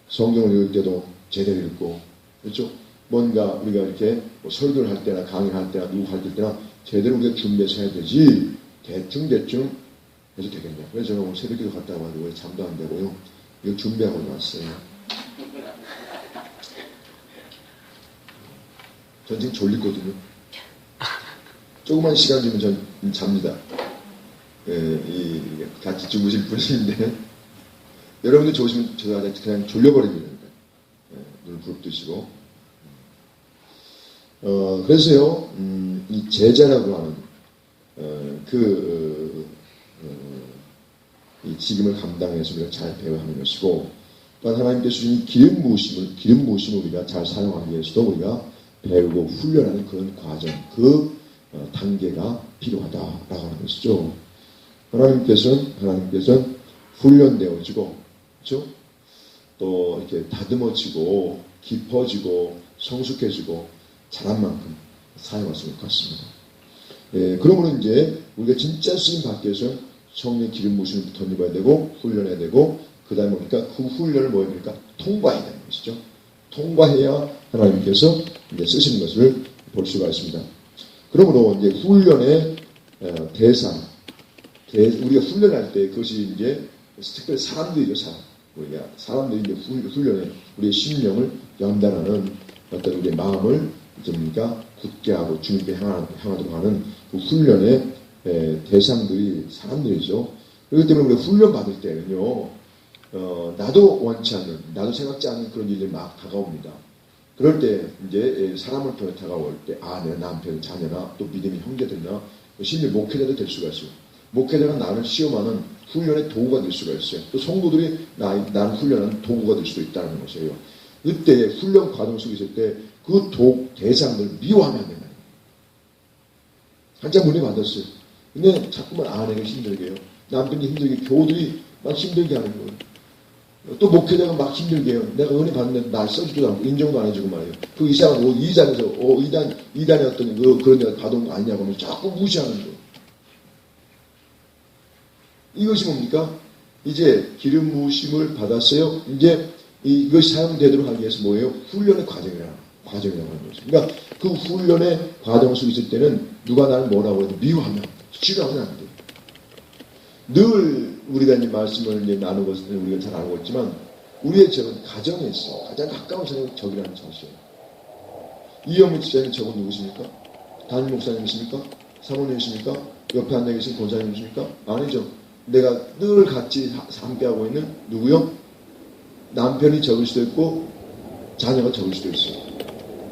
성경을 읽을 때도 제대로 읽고, 그렇죠? 뭔가 우리가 이렇게 뭐 설교를 할 때나 강의를 할 때나 누구 가르칠 때나 제대로 우리가 준비해서 해야 되지, 대충 해서 되겠냐. 그래서 저는 오늘 새벽기도 갔다 와가지고 잠도 안 되고요. 이거 준비하고 왔어요. 전 지금 졸리거든요. 조그만 시간 주면 전 잡니다. 같이 주무실 분인데, 여러분들 좋으시면 제가 그냥 졸려버립니다. 눈을 부릅뜨시고. 그래서요, 이 제자라고 하는, 이 직임을 감당해서 우리가 잘 배워야 하는 것이고, 또한 하나님께서 주신 이 기름 부으심을 우리가 잘 사용하기 위해서도 우리가 배우고 훈련하는 그런 과정, 단계가 필요하다라고 하는 것이죠. 하나님께서는 훈련되어지고, 그렇죠? 또 이렇게 다듬어지고, 깊어지고, 성숙해지고, 잘한 만큼 사용하시는 것 같습니다. 그러므로 이제 우리가 진짜 쓰임 받기 위해서 성령 기름 부으심을 덧입어야 되고, 훈련해야 되고, 그 다음에 뭡니까? 그 훈련을 뭐 합니까? 통과해야 되는 것이죠. 통과해야 하나님께서 이제 쓰시는 것을 볼 수가 있습니다. 그러므로 이제 훈련의 대상, 우리가 훈련할 때 그것이 이제 특별히 사람들이죠, 우리가 사람들이 이제 훈련에 우리의 심령을 연단하는 어떤 우리의 마음을 뭡니까 굳게 하고 주님께 향하도록 하는 그 훈련의 대상들이 사람들이죠. 그렇기 때문에 우리가 훈련 받을 때는요, 나도 원치 않는, 나도 생각지 않는 그런 일들이 막 다가옵니다. 그럴 때 이제 사람을 통해 다가올 때, 내 남편, 자녀나 또 믿음의 형제들이나 심지어 목회자도 될 수가 있어요. 목회자가 나를 시험하는 훈련의 도구가 될 수가 있어요. 또 성도들이 나를 훈련하는 도구가 될 수도 있다는 것이에요. 그때 훈련 과정 속에 있을 때 그 대상들을 미워하면 안 된다. 한참 문의 받았어요. 근데 자꾸만 아내가 힘들게 해요. 남편이 힘들게, 교우들이 막 힘들게 하는 거예요. 또 목회자가 막 힘들게 해요. 내가 은혜 받는데 날 써주지도 않고 인정도 안 해주고 말이에요. 그 이상한 이단에서 이단의 어떤 그런 데가 받아온 거 아니냐고 하면서 자꾸 무시하는 거예요. 이것이 뭡니까? 이제 기름 부으심을 받았어요. 이제 이것이 사용되도록 하기 위해서 뭐예요? 훈련의 과정이라고 하는 거죠. 그러니까 그 훈련의 과정 속에 있을 때는 누가 나를 뭐라고 해도 미워하면, 싫어하면 안 돼요. 늘 우리가 이제 말씀을 이제 나누고 우리가 잘 알고 있지만 우리의 적은 가정에 있어. 가장 가까운 사람이 적이라는 것이에요. 이영민 집사님 적은 누구십니까? 담임 목사님이십니까? 사모님이십니까? 옆에 앉아 계신 권사님이십니까? 아니죠. 내가 늘 같이 함께하고 있는 누구요? 남편이 적을 수도 있고 자녀가 적을 수도 있어요.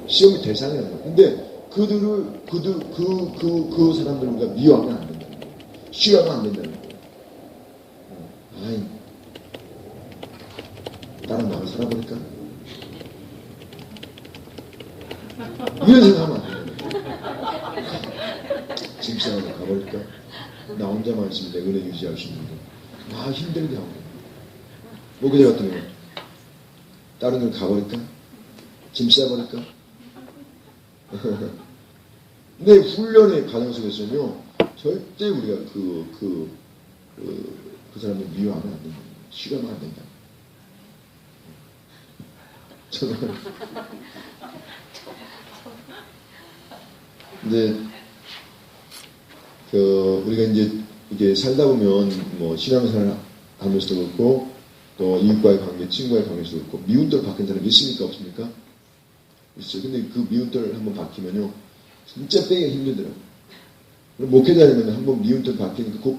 시험의 대상이라는 거예요. 근데 그 사람들을 우리가 미워하면 안 된다는 거예요. 싫어하면 안 된다는 거예요. 다른 나를 살아버릴까? 이런 생각하면 안 된다는 거예요. 짐싸움을 가버릴까? 나 혼자만 있으면 내 은혜 유지할 수 있는데 힘들게 하고 목회자 같은 경우 다른 걸 가버릴까? 짐 싸버릴까? 근데 훈련의 과정 속에서는요 절대 우리가 그 사람을 미워하면 안 된다. 싫어하면 안 된다. 정말. 근데 우리가 이게 살다 보면 뭐 신앙생활 하면서도 그렇고 또 이웃과의 관계, 친구와의 관계에서도 그렇고 미운털 바뀐 사람 있습니까? 없습니까? 있어요. 근데 그 미운털을 한번 바뀌면요 진짜 빼기가 힘들더라고요. 목회자라면 한번 미운털 바뀌니까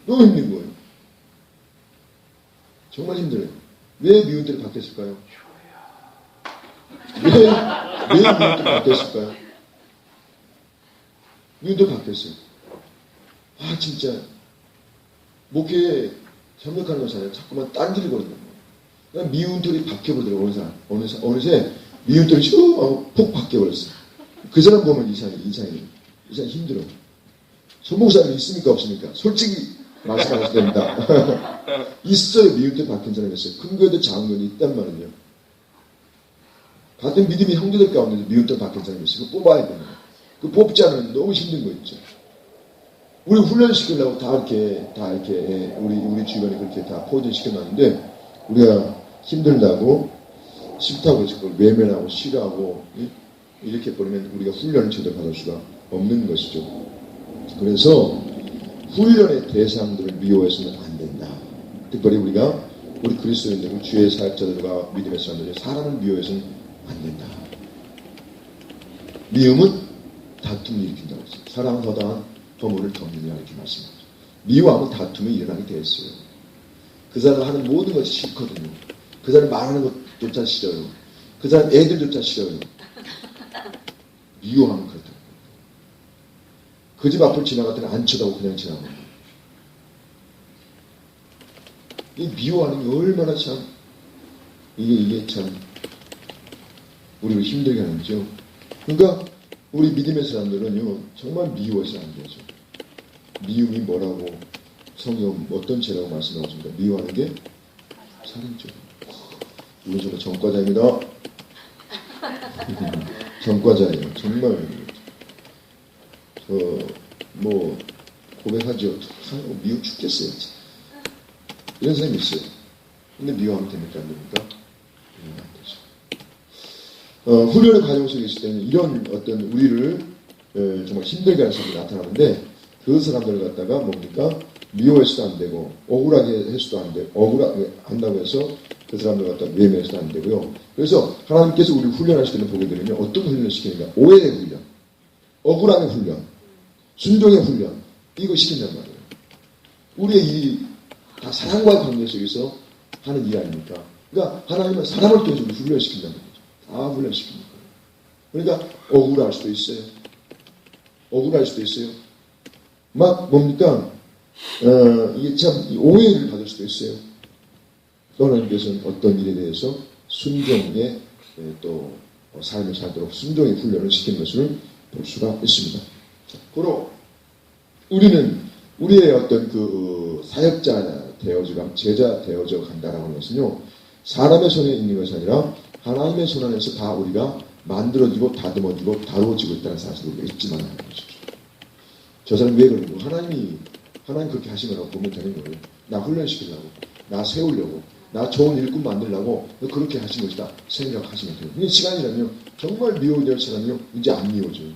너무 힘든 거예요. 정말 힘들어요. 왜 미운털이 바뀌었을까요? 왜 미운털이 바뀌었을까요? 미운털 바뀌었어요. 진짜 목회에 협력하는 것이 자꾸만 딴지를 거린단 말이에요. 미운털이 바뀌어버리더라고요. 어느 사람. 어느새 미운털이 푹 바뀌어버렸어요. 그 사람 보면 이상해 힘들어. 손목사님 있습니까? 없습니까? 솔직히 말씀하셔도 됩니다. 있어요. 미운털이 바뀐 사람이 있어요. 큰 교회도 작은 교회도 있단 말이에요. 같은 믿음의 형제들 가운데 미운털 바뀐 사람이 있어요. 그거 뽑아야 돼요. 그 뽑지 않으면 너무 힘든 거 있죠. 우리 훈련시키려고 다 이렇게 우리 주변에 그렇게 다 포진시켜놨는데 우리가 힘들다고 싫다고 해서 그걸 외면하고 싫어하고 이렇게 버리면 우리가 훈련을 제대로 받을 수가 없는 것이죠. 그래서 훈련의 대상들을 미워해서는 안 된다. 특별히 우리가 우리 그리스도인들, 주의 사역자들과 믿음의 사람들이 사람을 미워해서는 안 된다. 미움은 다툼을 일으킨다고 했어요. 사랑은 더다한 허물을 덮느냐 이렇게 말씀하죠. 미워하면 다툼이 일어나게 되어 있어요. 그 사람 하는 모든 것이 싫거든요. 그 사람 말하는 것조차 싫어요. 그 사람 애들조차 싫어요. 미워하면 그렇다고. 그 집 앞을 지나갔더니 안 쳐다보고 그냥 지나갑니다. 이 미워하는 게 얼마나 참 이게 참 우리를 힘들게 하는죠. 그러니까 우리 믿음의 사람들은요 정말 미워해서 안 되죠. 미움이 뭐라고 성경 어떤 죄라고 말씀하고 있습니까? 미워하는 게 살인죄. 이거 정말 전과자입니다. 전과자예요. 정말 뭐 고백하죠. 미워 죽겠어요. 이런 사람이 있어요. 근데 미워하면 됩니까? 안 됩니까? 안 되죠. 훈련의 과정 속에 있을 때는 이런 어떤 우리를 정말 힘들게 하는 사람이 나타나는데 그 사람들을 갖다가 뭡니까? 미워해서도 안 되고 억울하게 해서도 안 되고 억울하게 한다고 해서 그 사람들 갖다 외면해서는 안 되고요. 그래서 하나님께서 우리 훈련하실 때는 보게 되면 어떤 훈련을 시키는가? 오해의 훈련, 억울함의 훈련, 순종의 훈련, 이거 시킨단 말이에요. 우리의 일이 다 사랑과의 관계 속에서 하는 일 아닙니까? 그러니까 하나님은 사람을 통해서 우리 훈련시킨다는 거죠. 다 훈련시키는 거예요. 그러니까 억울할 수도 있어요. 억울할 수도 있어요. 막 뭡니까? 이게 참 오해를 받을 수도 있어요. 또 하나님께서는 어떤 일에 대해서 순종의 또 삶을 살도록 순종의 훈련을 시키는 것을 볼 수가 있습니다. 고로 우리는 우리의 어떤 그 사역자 되어져가 제자 되어져 간다라고 하는 것은요, 사람의 손에 있는 것이 아니라 하나님의 손 안에서 다 우리가 만들어지고 다듬어지고 다루어지고 있다는 사실을 우리가 잊지 말아야 하는 것이죠. 저 사람 왜 그러는 거예요? 하나님 그렇게 하시면 보면 되는 거예요. 나 훈련시키려고, 나 세우려고, 나 좋은 일꾼 만들려고 그렇게 하신 것이다 생각하시면 돼요. 근데 시간이라면 정말 미워질 사람이요 이제 안 미워져요.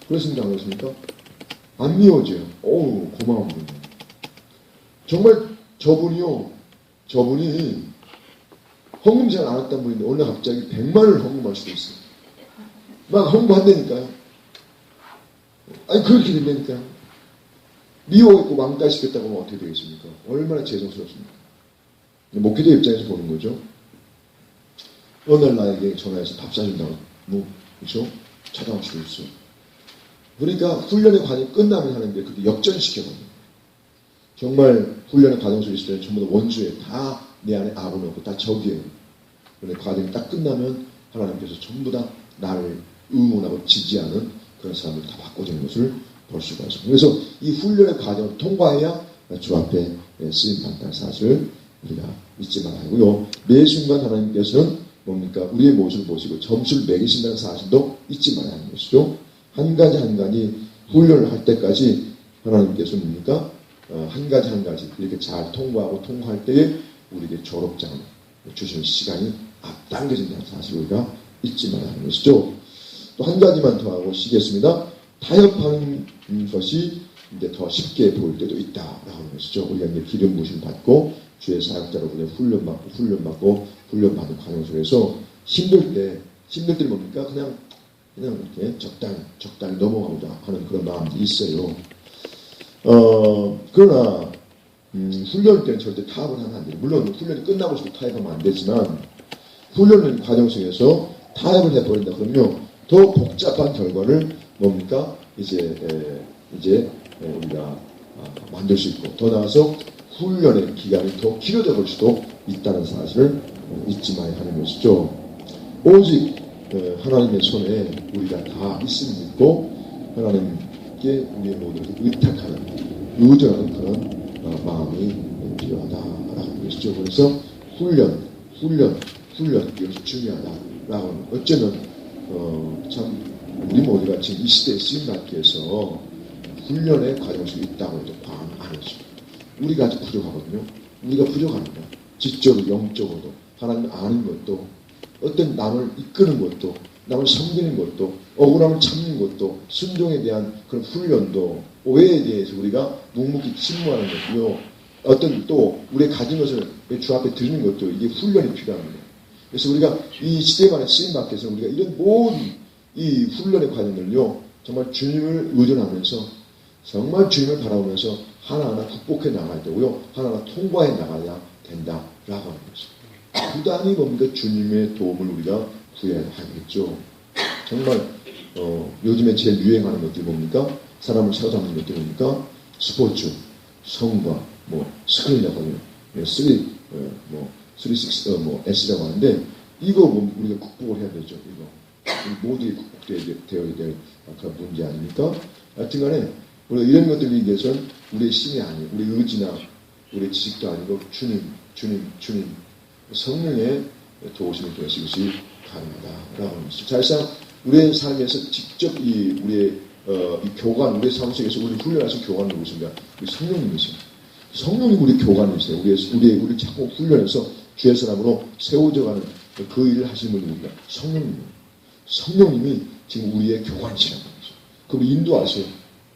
그렇습니까? 안 그렇습니까? 안 미워져요. 어우 고마운 분이요. 정말 저분이 헌금 잘 안 했던 분인데 오늘 갑자기 100만을 헌금할 수도 있어요. 막 헌금한다니까요. 아니 그렇게 된다니까요. 미워했고 왕따시켰다고 하면 어떻게 되겠습니까? 얼마나 죄송스럽습니까? 목회자 입장에서 보는 거죠. 어느 날 나에게 전화해서 밥 사준다고 그렇죠? 찾아올 수도 있어. 그러니까 훈련의 과정이 끝나면 하는데 그때 역전시켜버려요. 정말 훈련의 과정 속에 있을 때는 전부 다 원수에 다 내 안에 아군 없고 다 적이에요. 그런데 과정이 딱 끝나면 하나님께서 전부 다 나를 응원하고 지지하는 그런 사람을 다 바꿔주는 것을 볼 수가 있습니다. 그래서 이 훈련의 과정을 통과해야 주 앞에 쓰임받는다는 사실을 우리가 잊지 말아야 하고요. 매 순간 하나님께서는 뭡니까? 우리의 모습을 보시고 점수를 매기신다는 사실도 잊지 말아야 하는 것이죠. 한 가지 한 가지 훈련을 할 때까지 하나님께서 뭡니까? 한 가지 이렇게 잘 통과하고 통과할 때에 우리에게 졸업장을 주시는 시간이 앞당겨진다는 사실을 우리가 잊지 말아야 하는 것이죠. 또 한 가지만 더 하고 쉬겠습니다. 타협하는 것이 이제 더 쉽게 보일 때도 있다라고 하는 것이죠. 우리가 이제 기름 부으심 받고 주의 사역자로 그냥 훈련받는 과정 속에서 힘들 때 뭡니까? 그냥 이렇게 적당히 넘어가고자 하는 그런 마음이 있어요. 그러나 훈련 때는 절대 타협을 하면 안 돼요. 물론 훈련이 끝나고 싶어 타협하면 안 되지만 훈련 과정 속에서 타협을 해버린다 그러면 더 복잡한 결과를 뭡니까? 이제 우리가 만들 수 있고 더 나아가서 훈련의 기간이 더 길어져 볼 수도 있다는 사실을 잊지 말아야 하는 것이죠. 오직 하나님의 손에 우리가 다 있음을 믿고 하나님께 우리의 모든 것을 의존하는 그런 마음이 필요하다라고 하는 것이죠. 그래서 훈련 이것이 중요하다라고 어쩌면 참 우리 모두가 지금 이 시대에 쓰임받기 위해서 훈련의 과정 속에 있다고 해도 과언 안 하죠. 우리가 아직 부족하거든요. 우리가 부족합니다. 지적으로 영적으로도 하나님을 아는 것도 어떤 남을 이끄는 것도 남을 섬기는 것도 억울함을 참는 것도 순종에 대한 그런 훈련도 오해에 대해서 우리가 묵묵히 침묵하는 것도요. 어떤 또 우리의 가진 것을 주 앞에 드리는 것도 이게 훈련이 필요합니다. 그래서 우리가 이 시대만에 쓰임받기 위해서 우리가 이런 모든 이 훈련의 과정을요. 정말 주님을 의존하면서 정말 주님을 바라보면서 하나하나 극복해 나가야 되고요. 하나하나 통과해 나가야 된다라고 하는 거죠. 부단히 뭡니까? 주님의 도움을 우리가 구해야 하겠죠. 정말 요즘에 제일 유행하는 것들이 뭡니까? 사람을 사로잡는 것들이 뭡니까? 스포츠, 성과, 스크린이라고 하면 36, S라고 하는데 이거 우리가 극복을 해야 되죠. 이거 모두에 극복되어야 될 그런 문제 아닙니까? 하여튼간에 우리가 이런 것들에 대해서는 우리의 힘이 아니에요. 우리 의지나 우리의 지식도 아니고 주님 성령의 도우심을 통해서 이것이 가능하다라고 하는 것이죠. 사실상 우리의 삶에서 직접 우리의 이 교관, 우리의 삶 속에서 우리 훈련하신 교관은 누구십니까? 우리 성령님이세요. 성령이 우리 교관이세요. 우리를 자꾸 훈련해서 주의 사람으로 세워져가는 그 일을 하시는 분이 누구입니까? 성령님이에요. 성령님이 지금 우리의 교관이시라는 거죠. 그럼 인도하세요.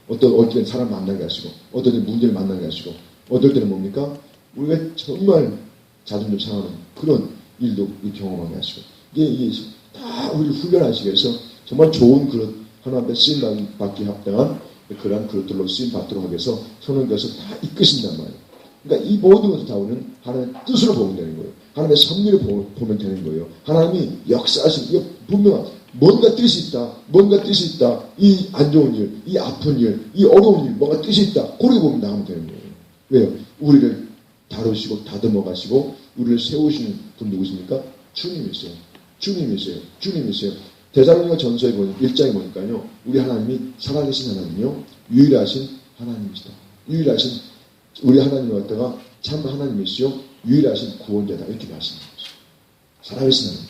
어떨 때는 사람 만나게 하시고, 어떨 때는 문제를 만나게 하시고, 어떨 때는 뭡니까? 우리가 정말 자존심 상하는 그런 일도 경험하게 하시고 이게 다 우리를 훈련하시기 위해서 정말 좋은 그릇 하나님 앞에 쓰임 받기 합당한 그러한 그릇들로 쓰임 받도록 하기 위해서 성령께서 다 이끄신단 말이에요. 그러니까 이 모든 것을 다 우리는 하나님의 뜻으로 보면 되는 거예요. 하나님의 섭리를 보면 되는 거예요. 하나님이 역사하신 이거 분명한 뭔가 뜻이 있다. 뭔가 뜻이 있다. 이 안 좋은 일, 이 아픈 일, 이 어려운 일, 뭔가 뜻이 있다. 그렇게 보면 나오면 되는 거예요. 왜요? 우리를 다루시고 다듬어 가시고 우리를 세우시는 분 누구십니까? 주님이세요. 주님이세요. 주님이세요. 데살로니가 전서에 보니까 1장에 보니까요. 우리 하나님이 살아계신 하나님이요. 유일하신 하나님이시다. 유일하신 우리 하나님을 갖다가 참 하나님이시요. 유일하신 구원자다. 이렇게 말씀합니다. 살아계신 하나님.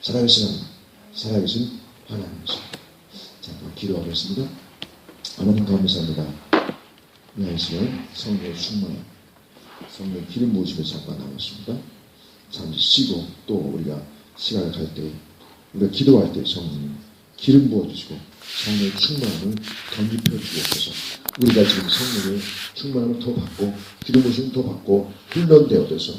살아계신 하나님. 살아계신 하나님이십니다. 자, 기도하겠습니다. 하나님 감사합니다. 이 아이시간 성령의 충만한 성령의 기름 부으심에 잠깐 나왔습니다. 잠시 쉬고 또 우리가 시간을 갈 때 우리가 기도할 때 성령님 기름 부어주시고 성령의 충만함을 덧입혀 주옵소서. 우리가 지금 성령의 충만함을 더 받고 기름 부으심을 더 받고 훈련되어져서